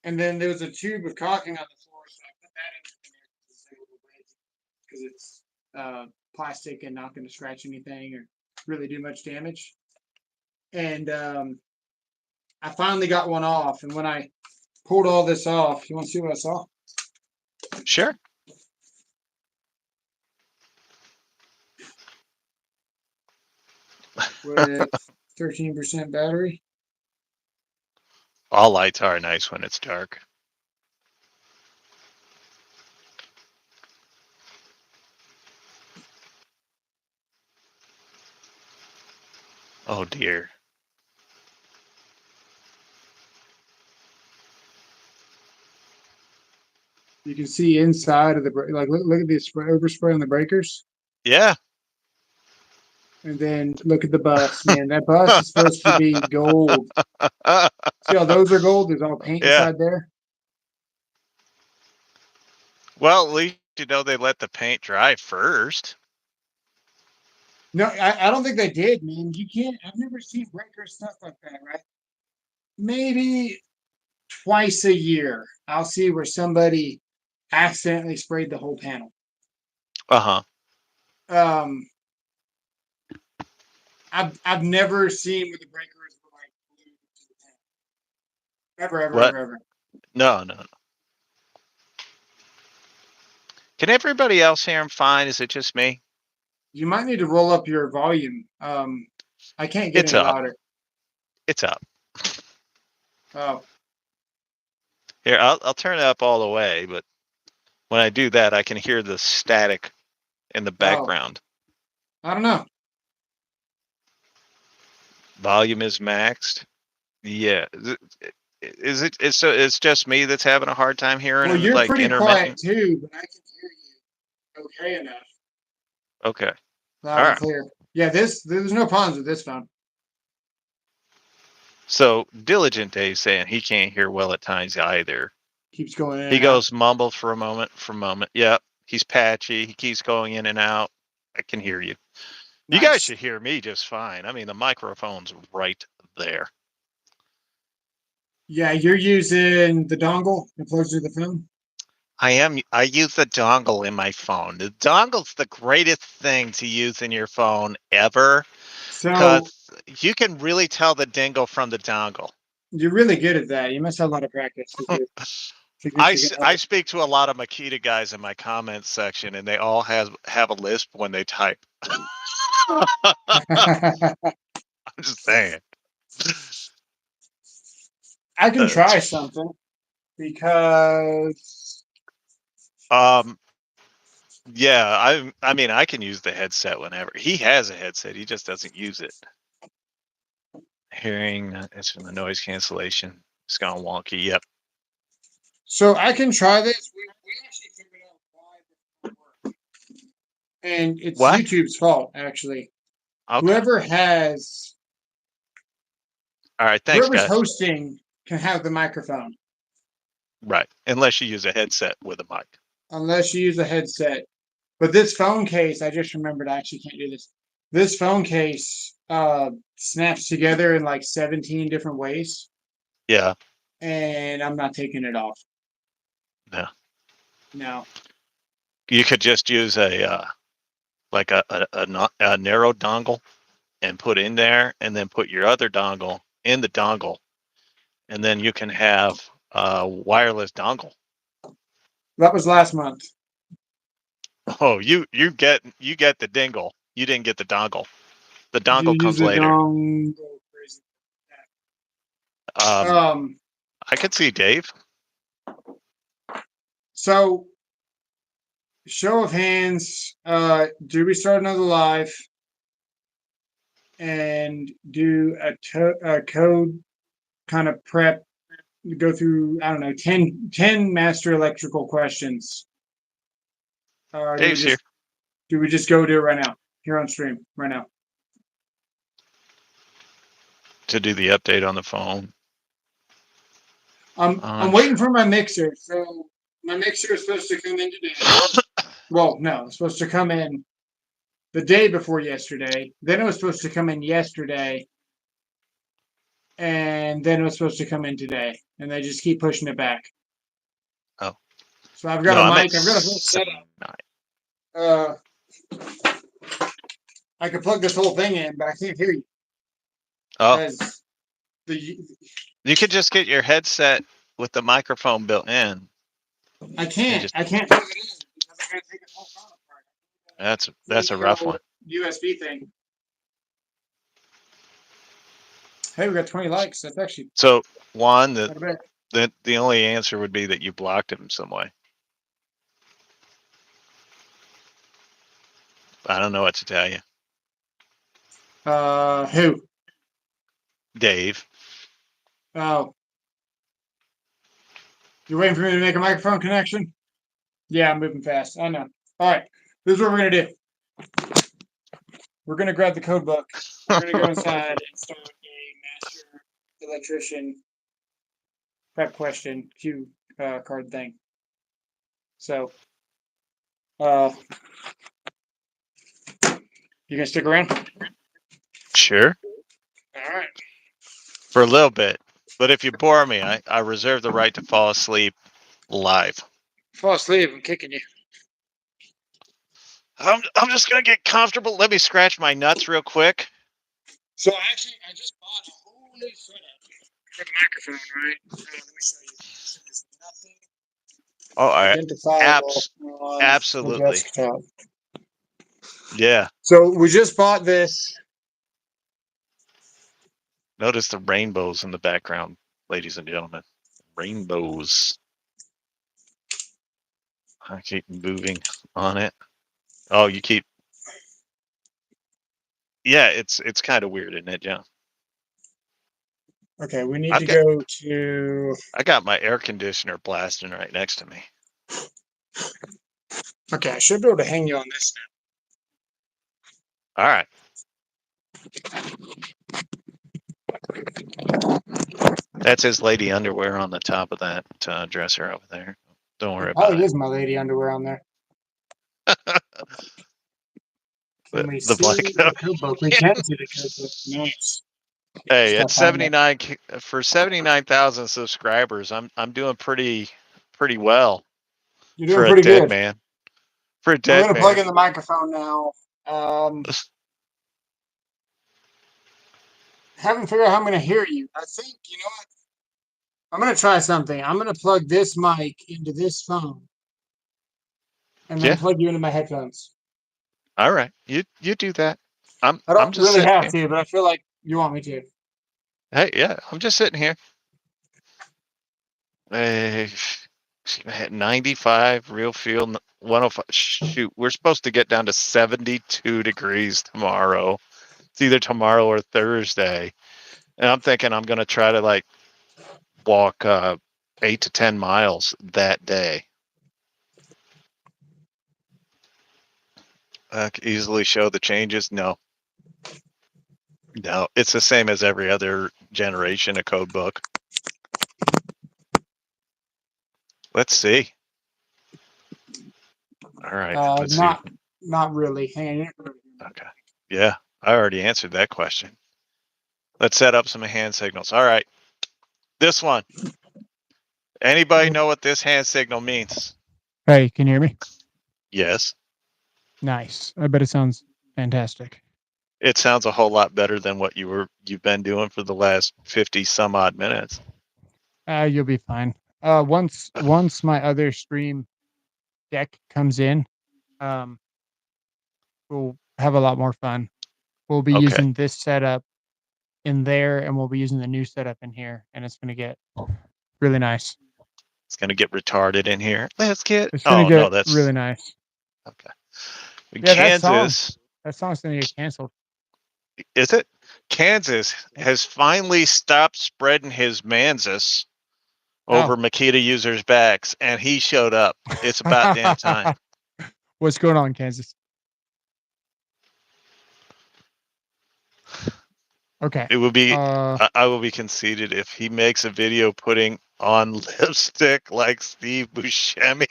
And then there was a tube of caulking on the floor, so I put that in there because it's plastic and not going to scratch anything or really do much damage. And I finally got one off. And when I pulled all this off, you want to see what I saw? Sure. With 13% battery. All lights are nice when it's dark. Oh dear. You can see inside of the like. Look at the overspray on the breakers, Yeah. and then look at the bus. Man, that bus is supposed to be gold. See how those are gold? There's all paint Yeah. inside there. Well, at least you know they let the paint dry first. No, I don't think they did, man. You can't. I've never seen breaker stuff like that, right? Maybe twice a year, I'll see where somebody accidentally sprayed the whole panel. Uh-huh. Um, I've never seen where the breakers were like glued to the panel. What? Ever. No, no, no. Can everybody else hear him fine? Is it just me? You might need to roll up your volume. I can't get It's any up. louder. It's up. Oh, Here, I'll turn it up all the way, but when I do that, I can hear the static in the background. I don't know. Volume is maxed. Yeah. Is it? It's just me that's having a hard time hearing Well, him, you're like pretty quiet intermittent. too, but I can hear you okay enough, Okay. loud All and right. clear. Yeah, there's no problems with this phone. So Diligent Dave saying he can't hear well at times either. Keeps going in He and out. goes mumbled for a moment. Yep. He's patchy. He keeps going in and out. I can hear you. You guys Nice. should hear me just fine. I mean, the microphone's right there. Yeah, you're using the dongle that plugs to the phone. I use the dongle in my phone. The dongle's the greatest thing to use in your phone ever So because you can really tell the dingle from the dongle. you're really good at that. You must have a lot of practice because you're significant. I speak to a lot of Makita guys in my comments section, and they all have a lisp when they type. I'm just saying. I can try That's- something because yeah, I mean, I can use the headset whenever. He has a headset. He just doesn't use it. Hearing it's from the noise cancellation. It's gone wonky. Yep. so I can try this. We actually figured out why this doesn't work. And it's What? YouTube's fault, actually. Okay. All right. Thanks, Whoever's guys. hosting can have the microphone Right. Unless you use a headset with a mic. unless you use a headset. But this phone case, I just remembered I actually can't do this. This phone case snaps together in like 17 different ways, Yeah. and I'm not taking it off. No. No. You could just use a like a narrow dongle and put in there, and then put your other dongle in the dongle, and then you can have a wireless dongle. That was last month. Oh, you get the dingle. You didn't get the dongle. The You dongle use comes the later. dongle. Crazy. I could see Dave. So show of hands, do we start another live and do a code kind of prep, go through, I don't know, 10 master electrical questions? Or Dave's here do we just go do it right now, here on stream, right now? to do the update on the phone. I'm waiting for my mixer. So my mixer is supposed to come in today. Well, no, it's supposed to come in the day before yesterday. Then it was supposed to come in yesterday. And then it was supposed to come in today. And they just keep pushing it back. Oh. So I've got No, a I'm mic. at I've got a full setup. I could plug this whole thing in, but I can't hear you. Oh. Because You could just get your headset with the microphone built in. I can't plug it in because I gotta take the whole phone apart. That's a rough one. USB thing. Hey, we got 20 likes. That's actually So Juan, not bad. the only answer would be that you blocked him some way. I don't know what to tell you. Who? Dave. Oh. You're waiting for me to make a microphone connection? Yeah, I'm moving fast. I know. All right. This is what we're going to do. We're going to grab the code book. We're going to go inside and start a master electrician prep question cue card thing. So, you gonna stick around? Sure. All right. For a little bit. But if you bore me, I reserve the right to fall asleep live. Fall asleep. I'm kicking you. I'm just going to get comfortable. Let me scratch my nuts real quick. So actually, I just bought a whole new setup for the microphone, right? Let me show you. So there's nothing Oh, identifiable on the absolutely. desktop. Yeah. So we just bought this. Notice the rainbows in the background, ladies and gentlemen. Rainbows. I keep moving on it. Oh, you keep. Yeah, it's kind of weird, isn't it, John? Okay, we need to go to. I got my air conditioner blasting right next to me. Okay, I should be able to hang you on this All right. That's his lady underwear on the top of that dresser over there. Don't worry now. about Probably it. is my lady underwear on there. Can we The see blanket. the code book? We can see the code book. Nice. Hey, Stop it's finding it. 79 for 79,000 subscribers. I'm doing pretty well You're for doing a pretty dead good. man. For a We're dead gonna plug man. in the microphone now. Haven't figured out how I'm gonna hear you. I think you know what? I'm gonna try something. I'm gonna plug this mic into this phone, and then Yeah. plug you into my headphones. All right. You do that. I I'm don't just really sitting have here. to, but I feel like you want me to. Hey, yeah, I'm just sitting here. Hey, 95 real feel 105. Shoot, we're supposed to get down to 72 degrees tomorrow. It's either tomorrow or Thursday. And I'm thinking I'm going to try to like walk 8 to 10 miles that day. I can easily show the changes. No, it's the same as every other generation of code book. Let's see. All right. Let's see. Not really. Hang on. Okay. Yeah, I already answered that question. Let's set up some hand signals. All right. This one. Anybody know what this hand signal means? Hey, can you hear me? Yes. Nice. I bet it sounds fantastic. It sounds a whole lot better than what you've been doing for the last 50 some odd minutes. You'll be fine. Once my other stream deck comes in, we'll have a lot more fun. We'll be Okay. using this setup in there, and we'll be using the new setup in here, and it's gonna get really nice. It's gonna get retarded in here. Let's get. It's gonna Oh get no, that's really nice. okay. Yeah, Kansas. that song's gonna get canceled. Is it? Kansas has finally stopped spreading his manzus over Makita users' backs, and he showed up. It's about damn time. What's going on, Kansas? Okay. It would be. I will be conceited if he makes a video putting on lipstick like Steve Buscemi.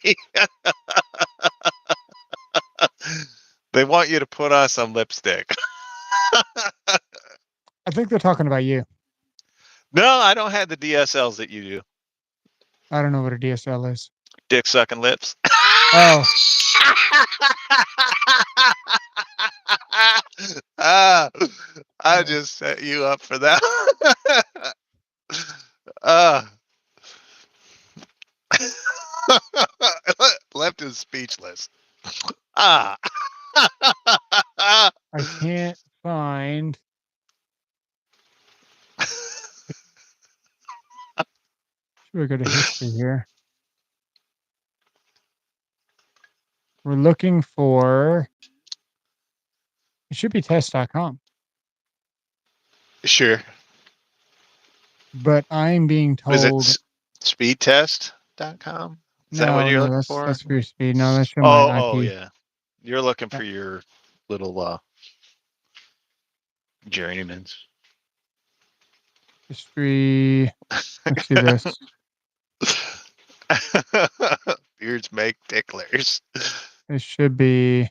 They want you to put on some lipstick. I think they're talking about you. No, I don't have the DSLs that you do. I don't know what a DSL is. Dick sucking lips. Oh. I just set you up for that. Left is speechless. I can't find. Should we go to history here? We're looking for. It should be test.com. Sure. but I'm being Is it told speedtest.com? Is that what no, you're no, looking for? that's for your speed. No, that's for my Oh, IP. yeah. You're looking Yeah. for your little journeymans. History. Let's see this. Beards make ticklers. It should be.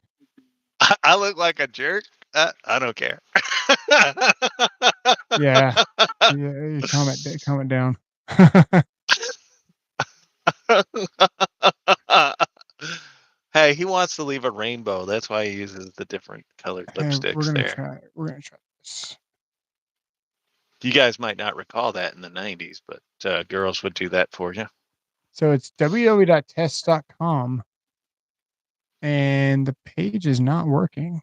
I look like a jerk. I don't care. Yeah. Yeah. You comment down. Hey, he wants to leave a rainbow. That's why he uses the different colored Hey, lipsticks there. We're gonna try this. You guys might not recall that in the 90s, but girls would do that for you. So it's www.test.com, and the page is not working.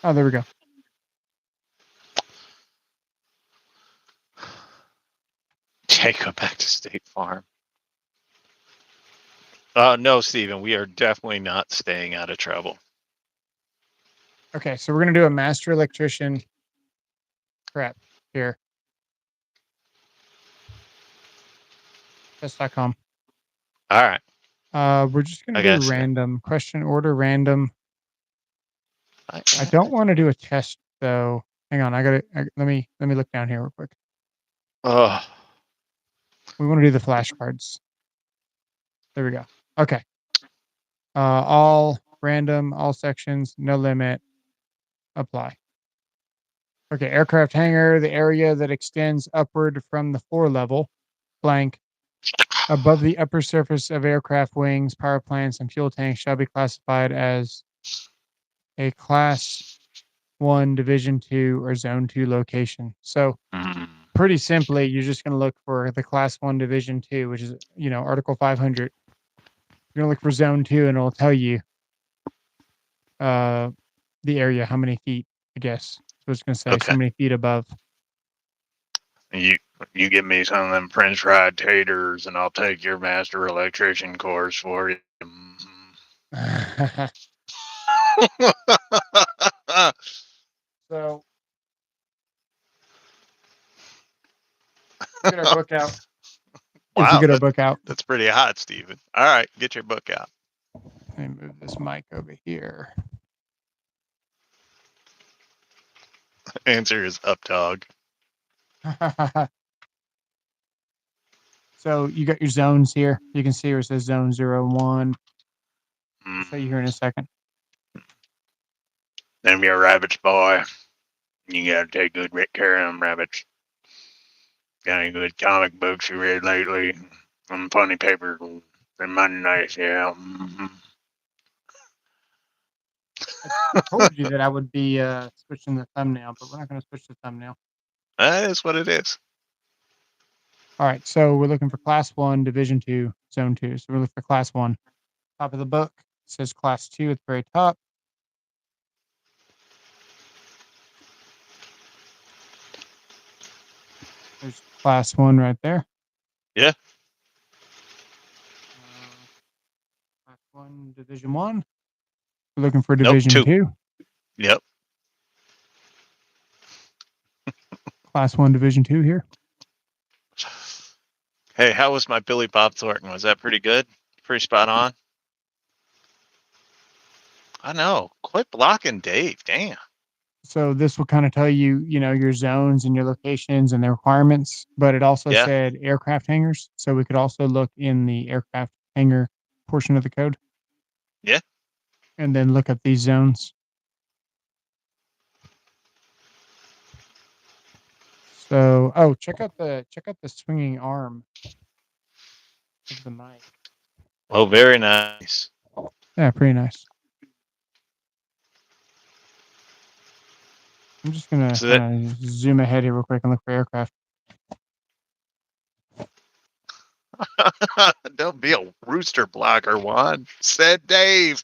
Oh, there we go. Go back to State Farm. No, Steven, we are definitely not staying out of trouble. Okay, so we're gonna do a master electrician prep here. Test.com. All right. We're just gonna I do guess. random question order random. I don't want to do a test though. Hang on, let me look down here real quick. Oh, We want to do the flashcards. There we go. Okay. All random, all sections, no limit, apply. Okay, aircraft hangar, the area that extends upward from the floor level, blank, above the upper surface of aircraft wings, power plants, and fuel tanks shall be classified as a Class 1, Division 2, or Zone 2 location. So pretty simply, you're just going to look for the Class 1, Division 2, which is, Article 500. You're going to look for Zone 2, and it'll tell you the area, how many feet, I guess. So it's going to say okay. so many feet above. You give me some of them French fried taters, and I'll take your master electrician course for you. So get our book out. If we Wow, get our book out. that's pretty hot, Steven. All right, get your book out. Let me move this mic over here. Answer is up, dog. So you got your zones here. You can see where it says zone 0, 1. I'll show you here in a second. Them your rabbits, boy. You gotta take good care of them rabbits. Got any good comic books you read lately? Some funny paper. They're mighty nice, yeah. I told you that I would be switching the thumbnail, but we're not going to switch the thumbnail. That is what it is. All right, so we're looking for Class 1, Division 2, Zone 2. So we're looking for Class 1. Top of the book says Class 2 at the very top. There's Class 1 right there. Yeah. Class 1, Division 1. We're looking for Division 2. Yep. Class 1, Division 2 here. Hey, how was my Billy Bob Thornton? Was that pretty good? Pretty spot on? I know. Quit blocking Dave. Damn. So this will kind of tell you, your zones and your locations and the requirements, but it also said aircraft hangars. So we could also look in the aircraft hangar portion of the code. Yeah. And then look up these zones. So, check out the swinging arm of the mic. Oh, very nice. Yeah, pretty nice. I'm just gonna zoom ahead here real quick and look for aircraft. Don't be a rooster blocker, Juan. Said Dave.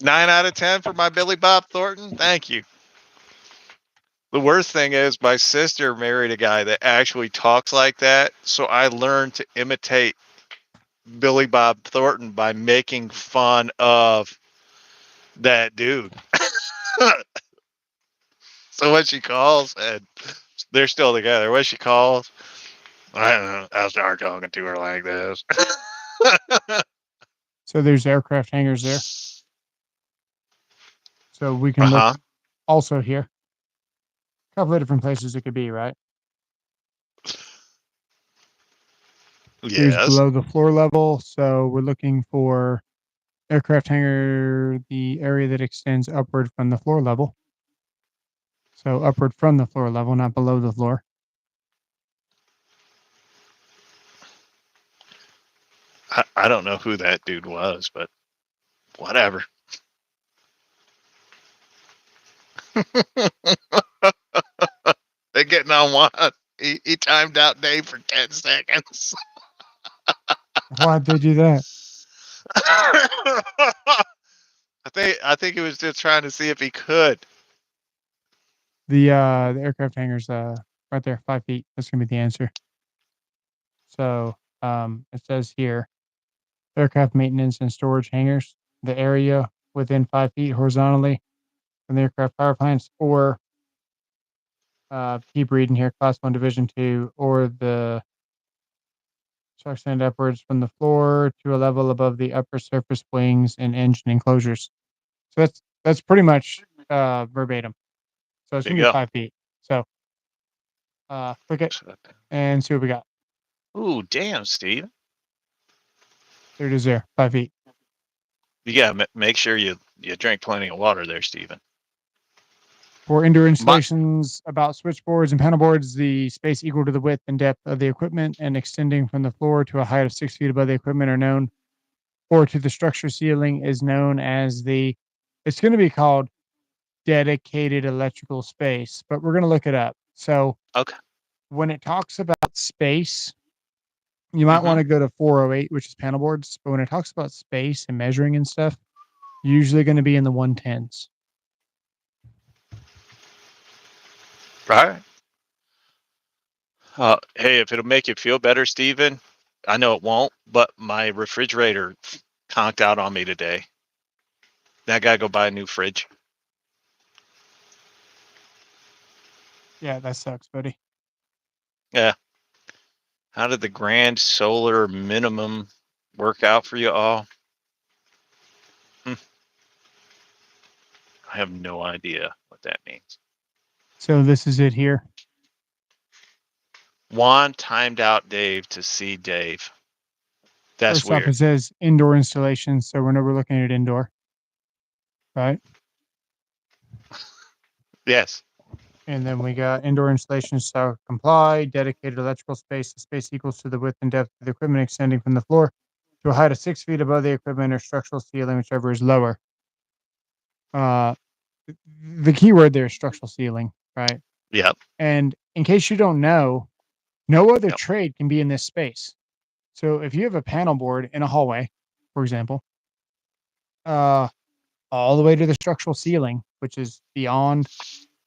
9 out of 10 for my Billy Bob Thornton. Thank you. The worst thing is my sister married a guy that actually talks like that. So I learned to imitate Billy Bob Thornton by making fun of that dude. So when she calls, and they're still together, when she calls, I don't know, I'll start talking to her like this. So there's aircraft hangars there. So we can Uh-huh. look also here. A couple of different places it could be, right? Here's Yes. below the floor level. So we're looking for aircraft hangar, the area that extends upward from the floor level. So upward from the floor level, not below the floor. I don't know who that dude was, but whatever. They're getting on one. He timed out Dave for 10 seconds. Why'd they do that? I think he was just trying to see if he could. The aircraft hangar's right there, 5 feet. That's gonna be the answer. So it says here, aircraft maintenance and storage hangars, the area within 5 feet horizontally from the aircraft power plants, or keep reading here, class 1 division 2, or the trucks extend upwards from the floor to a level above the upper surface wings and engine enclosures. So that's pretty much verbatim. So it's There gonna you be go. 5 feet. So click it and see what we got. Ooh, damn, Steve. There it is there, 5 feet. You gotta make sure you drink plenty of water there, Steven. For indoor installations about switchboards and panel boards, the space equal to the width and depth of the equipment and extending from the floor to a height of 6 feet above the equipment are known, or to the structure ceiling is known as it's going to be called dedicated electrical space, but we're going to look it up. So Okay. when it talks about space, you might want to go to 408, which is panel boards, but when it talks about space and measuring and stuff, usually going to be in the 110s. Right. Hey, if it'll make you feel better, Steven, I know it won't, but my refrigerator conked out on me today. Now I gotta go buy a new fridge. Yeah, that sucks, buddy. Yeah. How did the grand solar minimum work out for you all? I have no idea what that means. So this is it here. Juan timed out Dave to see Dave. That's First off, weird. it says indoor installation, so we're looking at indoor, right? Yes. And then we got indoor installations shall comply, dedicated electrical space. The space equals to the width and depth of the equipment extending from the floor to a height of 6 feet above the equipment or structural ceiling, whichever is lower. The key word there is structural ceiling, right? Yep. And in case you don't know, no other Yep. trade can be in this space. So if you have a panel board in a hallway, for example, all the way to the structural ceiling, which is beyond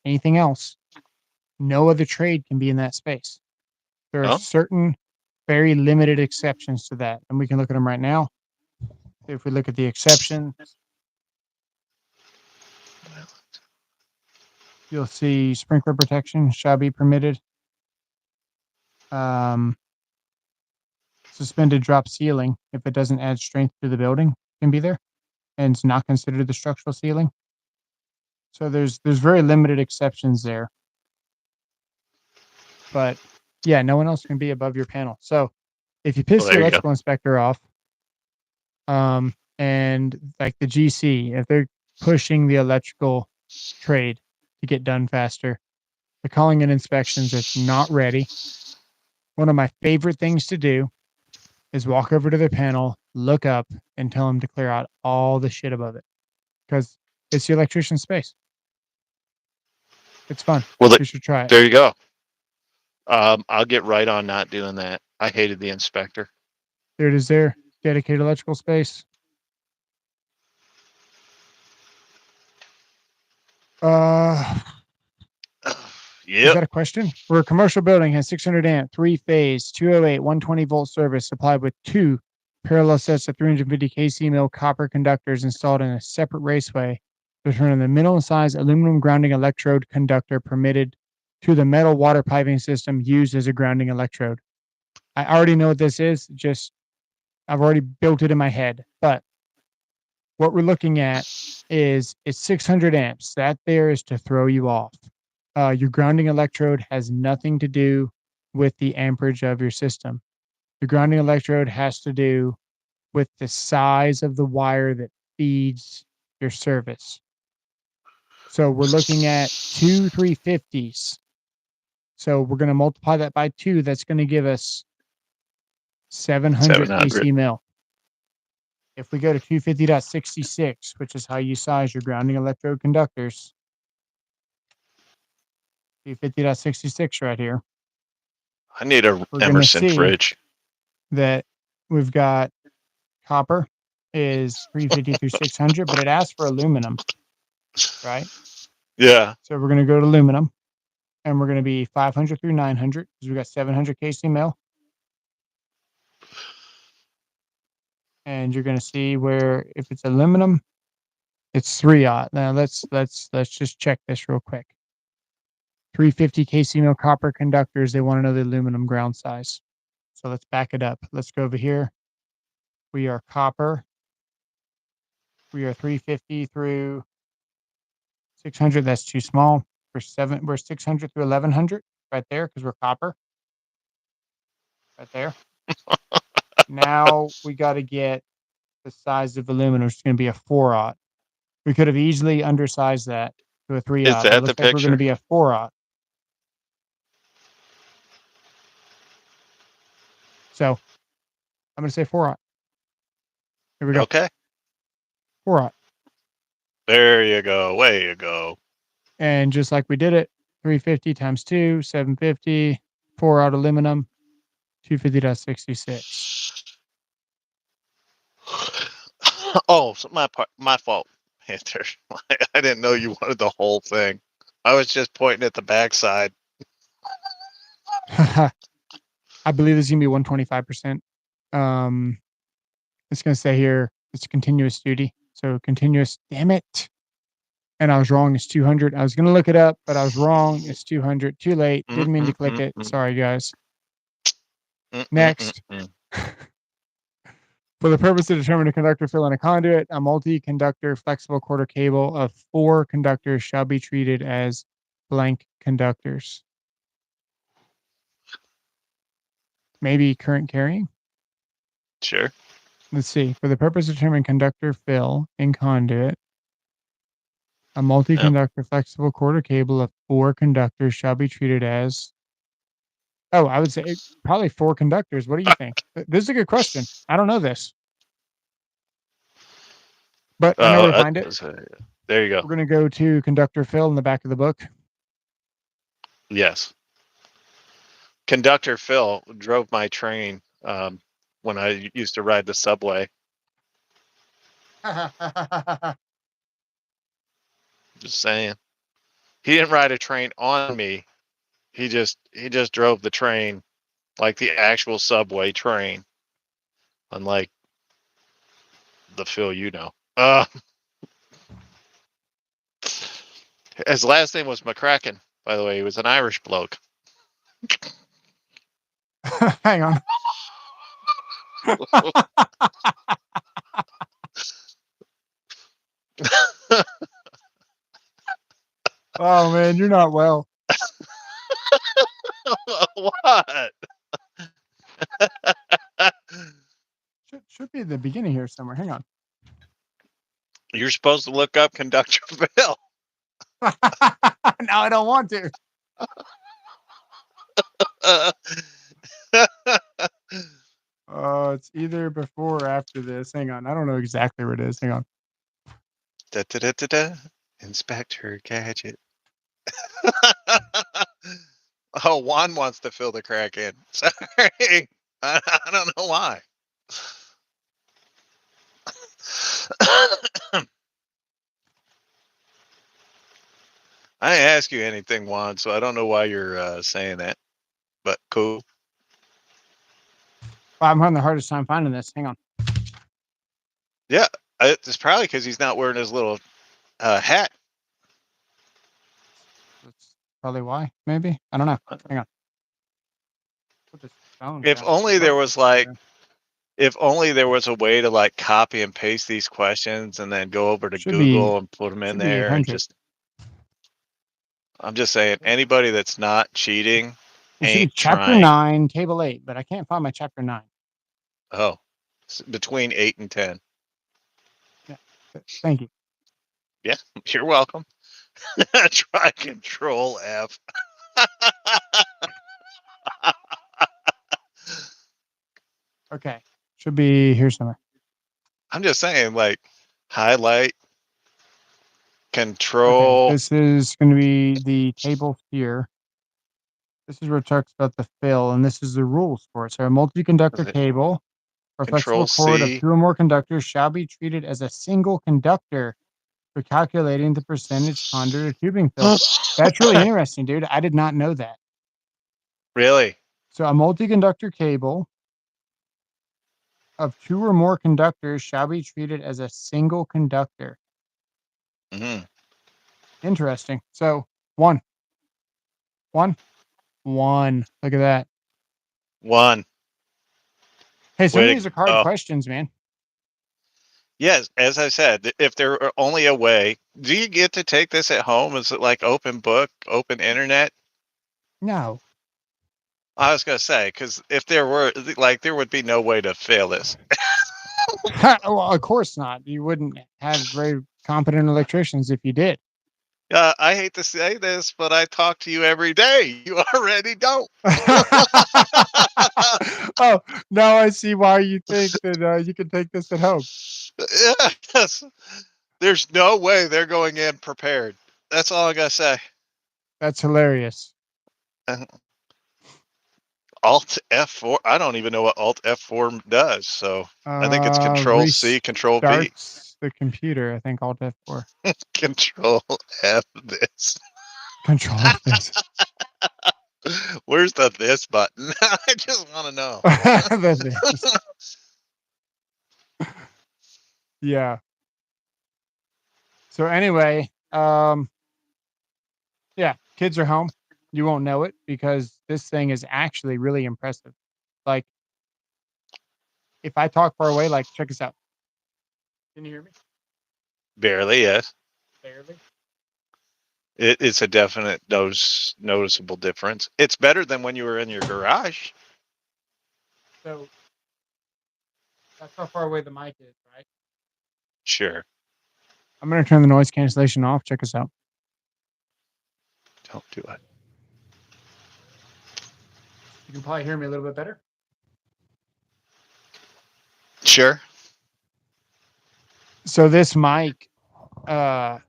anything else, no other trade can be in that space. There are Oh. certain very limited exceptions to that, and we can look at them right now. If we look at the exceptions, you'll see sprinkler protection shall be permitted. Suspended drop ceiling, if it doesn't add strength to the building, can be there, and it's not considered the structural ceiling. So there's very limited exceptions there. But yeah, no one else can be above your panel. So if you piss the there you go. electrical inspector off, and like the GC, if they're pushing the electrical trade to get done faster, they're calling in inspections that's not ready. One of my favorite things to do is walk over to their panel, look up, and tell them to clear out all the shit above it, because it's the electrician's space. It's fun. Well, You should try it. there you go. I'll get right on not doing that. I hated the inspector. There it is there. Dedicated electrical space. Is Yep. that a question? Where a commercial building has 600 amp, 3-phase, 208, 120 volt service supplied with 2 parallel sets of 350 kc mil copper conductors installed in a separate raceway Determine the minimum size aluminum grounding electrode conductor permitted to the metal water piping system used as a grounding electrode. I already know what this is. I've already built it in my head. But what we're looking at is it's 600 amps. That there is to throw you off. Your grounding electrode has nothing to do with the amperage of your system. The grounding electrode has to do with the size of the wire that feeds your service. So we're looking at two 350s. So we're going to multiply that by 2. That's going to give us 700 700. AC mil. If we go to 250.66, which is how you size your grounding electrode conductors, 250.66 right here, I need a we're going to Emerson see fridge. that we've got copper is 350 through 600, but it asks for aluminum, right? Yeah. So we're going to go to aluminum, and we're going to be 500 through 900 because we got 700 kc mil. And you're going to see where if it's aluminum, it's 3/0. Now let's just check this real quick. 350 kc mil copper conductors. They want to know the aluminum ground size. So let's back it up. Let's go over here. We are copper. We are 350 through 600. That's too small. We're 600 through 1100 right there because we're copper. Right there. Now we got to get the size of aluminum, which is going to be a 4/0. We could have easily undersized that to a 3/0. Is But it that looks the like we're going to picture? be a 4/0. So I'm going to say 4/0. Here we go. Okay. 4/0. There you go. Way you go. And just like we did it, 350 times 2, 750, 4/0 aluminum, 250.66. Oh, so my fault, Panther. I didn't know you wanted the whole thing. I was just pointing at the backside. I believe this is going to be 125%. It's going to say here it's continuous duty. So continuous, damn it. And I was wrong. It's 200. I was going to look it up, but I was wrong. It's 200. Too late. Didn't mean to click it. Sorry, guys. Next. For the purpose of determining a conductor fill in a conduit, a multi-conductor flexible quarter cable of 4 conductors shall be treated as blank conductors. Maybe current carrying? Sure. Let's see. For the purpose of determining conductor fill in conduit, a multi-conductor flexible quarter cable of 4 conductors shall be treated as... Oh, I would say probably 4 conductors. What do you think? This is a good question. I don't know this. But I know where to find it. There you go. We're going to go to conductor fill in the back of the book. Yes. Conductor Phil drove my train when I used to ride the subway. Just saying. He didn't ride a train on me. He just drove the train like the actual subway train. Unlike the Phil you know. His last name was McCracken, by the way. He was an Irish bloke. Hang on. Oh man, you're not well. What? Should be at the beginning here somewhere. Hang on. You're supposed to look up Conductor Phil. Now I don't want to. It's either before or after this. Hang on. I don't know exactly where it is. Hang on. Da, da, da, da, da. Inspector Gadget. Oh, Juan wants to fill the crack in. Sorry. I don't know why. I didn't ask you anything, Juan, so I don't know why you're saying that. But cool. Well, I'm having the hardest time finding this. Hang on. Yeah, it's probably because he's not wearing his little hat. That's probably why. Maybe I don't know. Hang on. Put this phone If down. only there was like, Yeah. if only there was a way to like copy and paste these questions and then go over to Should be- Google and put them in should be there and 800. just. I'm just saying, anybody that's not cheating It should be ain't chapter trying. 9, table 8, but I can't find my chapter 9. Oh, it's between 8 and 10. Thank you. Yeah, you're welcome. Try Control F. Okay. Should be here somewhere. I'm just saying, like, highlight, Okay. control. This is going to be the table here. This is where it talks about the fill, and this is the rules for it. So a multi-conductor Is it cable or Control flexible cord of C? 2 or more conductors shall be treated as a single conductor for calculating the percentage conduit or tubing fill. That's really interesting, dude. I did not know that. Really? So a multi-conductor cable of 2 or more conductors shall be treated as a single conductor. Hmm. Interesting. So one. Look at that. One. Hey, some Way of to these are hard go. questions, man. Yes, as I said, if there were only a way, do you get to take this at home? Is it like open book, open internet? No. I was gonna say, because if there were, like, there would be no way to fail this. Well, of course not. You wouldn't have very competent electricians if you did. I hate to say this, but I talk to you every day. You already don't. Oh, now I see why you think that you can take this at home. Yes. There's no way they're going in prepared. That's all I gotta say. That's hilarious. Alt F4. I don't even know what Alt F4 does. So I think it's Control C, Control V. Restarts the computer. I think Alt F4. Control F this. Control F this. Where's the this button? I just want to know. The this. Yeah. So anyway, yeah, kids are home. You won't know it because this thing is actually really impressive. Like, if I talk far away, like, check this out. Can you hear me? Barely, yes. Barely. It's a definite noticeable difference. It's better than when you were in your garage. So that's how far away the mic is, right? Sure. I'm going to turn the noise cancellation off. Check us out. Don't do it. You can probably hear me a little bit better. Sure. So this mic has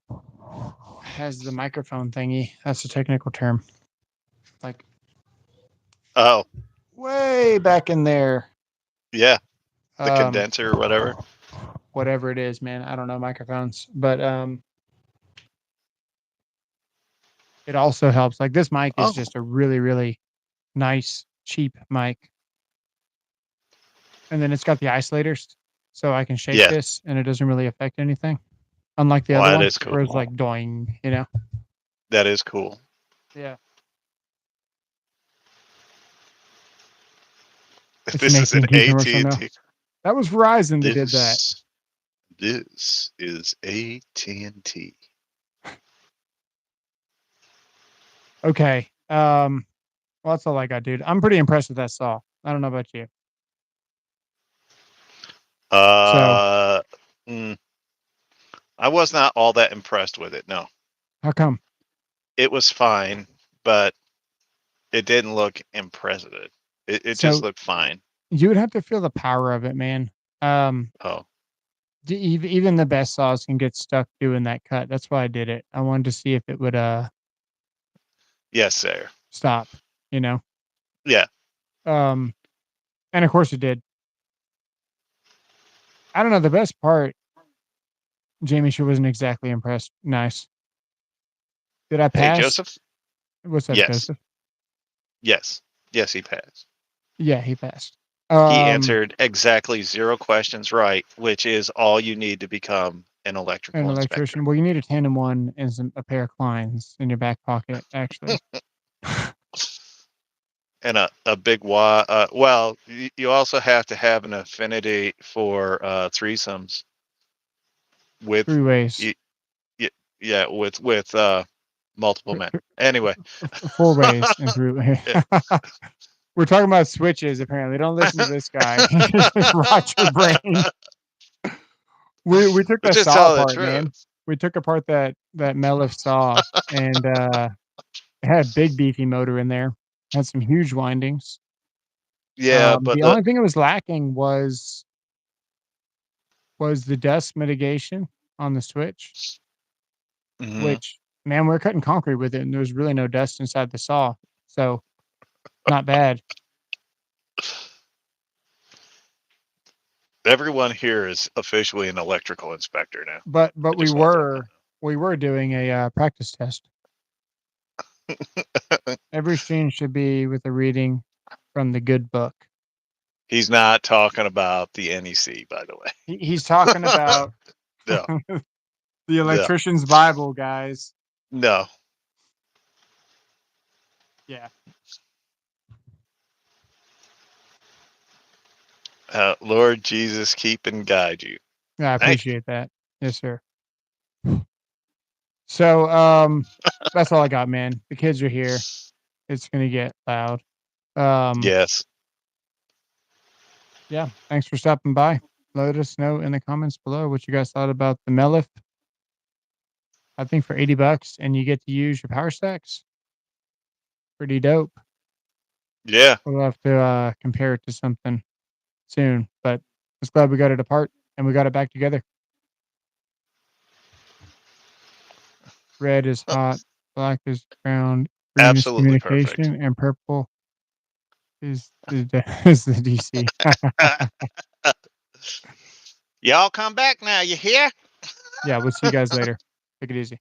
the microphone thingy. That's the technical term. Like, Oh, way back in there. yeah. The condenser or whatever. Whatever it is, man. I don't know microphones, but it also helps. Like, this mic is just a really, really nice, cheap mic. And then it's got the isolators, so I can shake this and it doesn't really affect anything. Unlike the other one, is cool. where it's like doing, you know. That is cool. Yeah. This is an AT&T. That was Verizon that did that. This is AT&T. Okay. Well, that's all I got, dude. I'm pretty impressed with that saw. I don't know about you. I was not all that impressed with it. No. How come? It was fine, but it didn't look impressive. It just looked fine. You would have to feel the power of it, man. Even the best saws can get stuck doing that cut. That's why I did it. I wanted to see if it would yes, sir. Stop, you know. Yeah. And of course it did. I don't know, the best part, Jamie sure wasn't exactly impressed. Nice. Did I pass? Hey, Joseph? What's up, yes. Joseph? Yes. Yes, he passed. Yeah, he passed. He answered exactly 0 questions right, which is all you need to become an electrical An inspector. electrician. Well, you need a tandem one and a pair of Kleins in your back pocket, actually. And a big wad. Well, you also have to have an affinity for threesomes with Three ways. yeah with multiple men. Anyway, 4 ways and through. We're talking about switches, apparently. Don't listen to this guy. Rot your brain. We took that just saw tell the apart, truth. man. We took apart that Melif saw, and it had a big beefy motor in there. Had some huge windings. Yeah, but The only thing it was lacking was the dust mitigation on the switch. Mhm. Which, man, we're cutting concrete with it, and there's really no dust inside the saw, so not bad. Everyone here is officially an electrical inspector now. But I we just want to were doing a practice test. Every stream should be with a reading from the good book. He's not talking about the NEC, by the way. He's talking about No, the electrician's Bible, guys. no. Yeah. Lord Jesus, keep and guide you. Yeah, I Thank you. appreciate that. Yes, sir. So, that's all I got, man. The kids are here. It's gonna get loud. Yes. Yeah. Thanks for stopping by. Let us know in the comments below what you guys thought about the Melif. I think for $80 and you get to use your power stacks. Pretty dope. Yeah. We'll have to compare it to something soon, but just glad we got it apart and we got it back together. Red is hot, black is ground, green is Absolutely perfect. communication, and purple is the DC. Y'all come back now. You hear? Yeah, we'll see you guys later. Take it easy.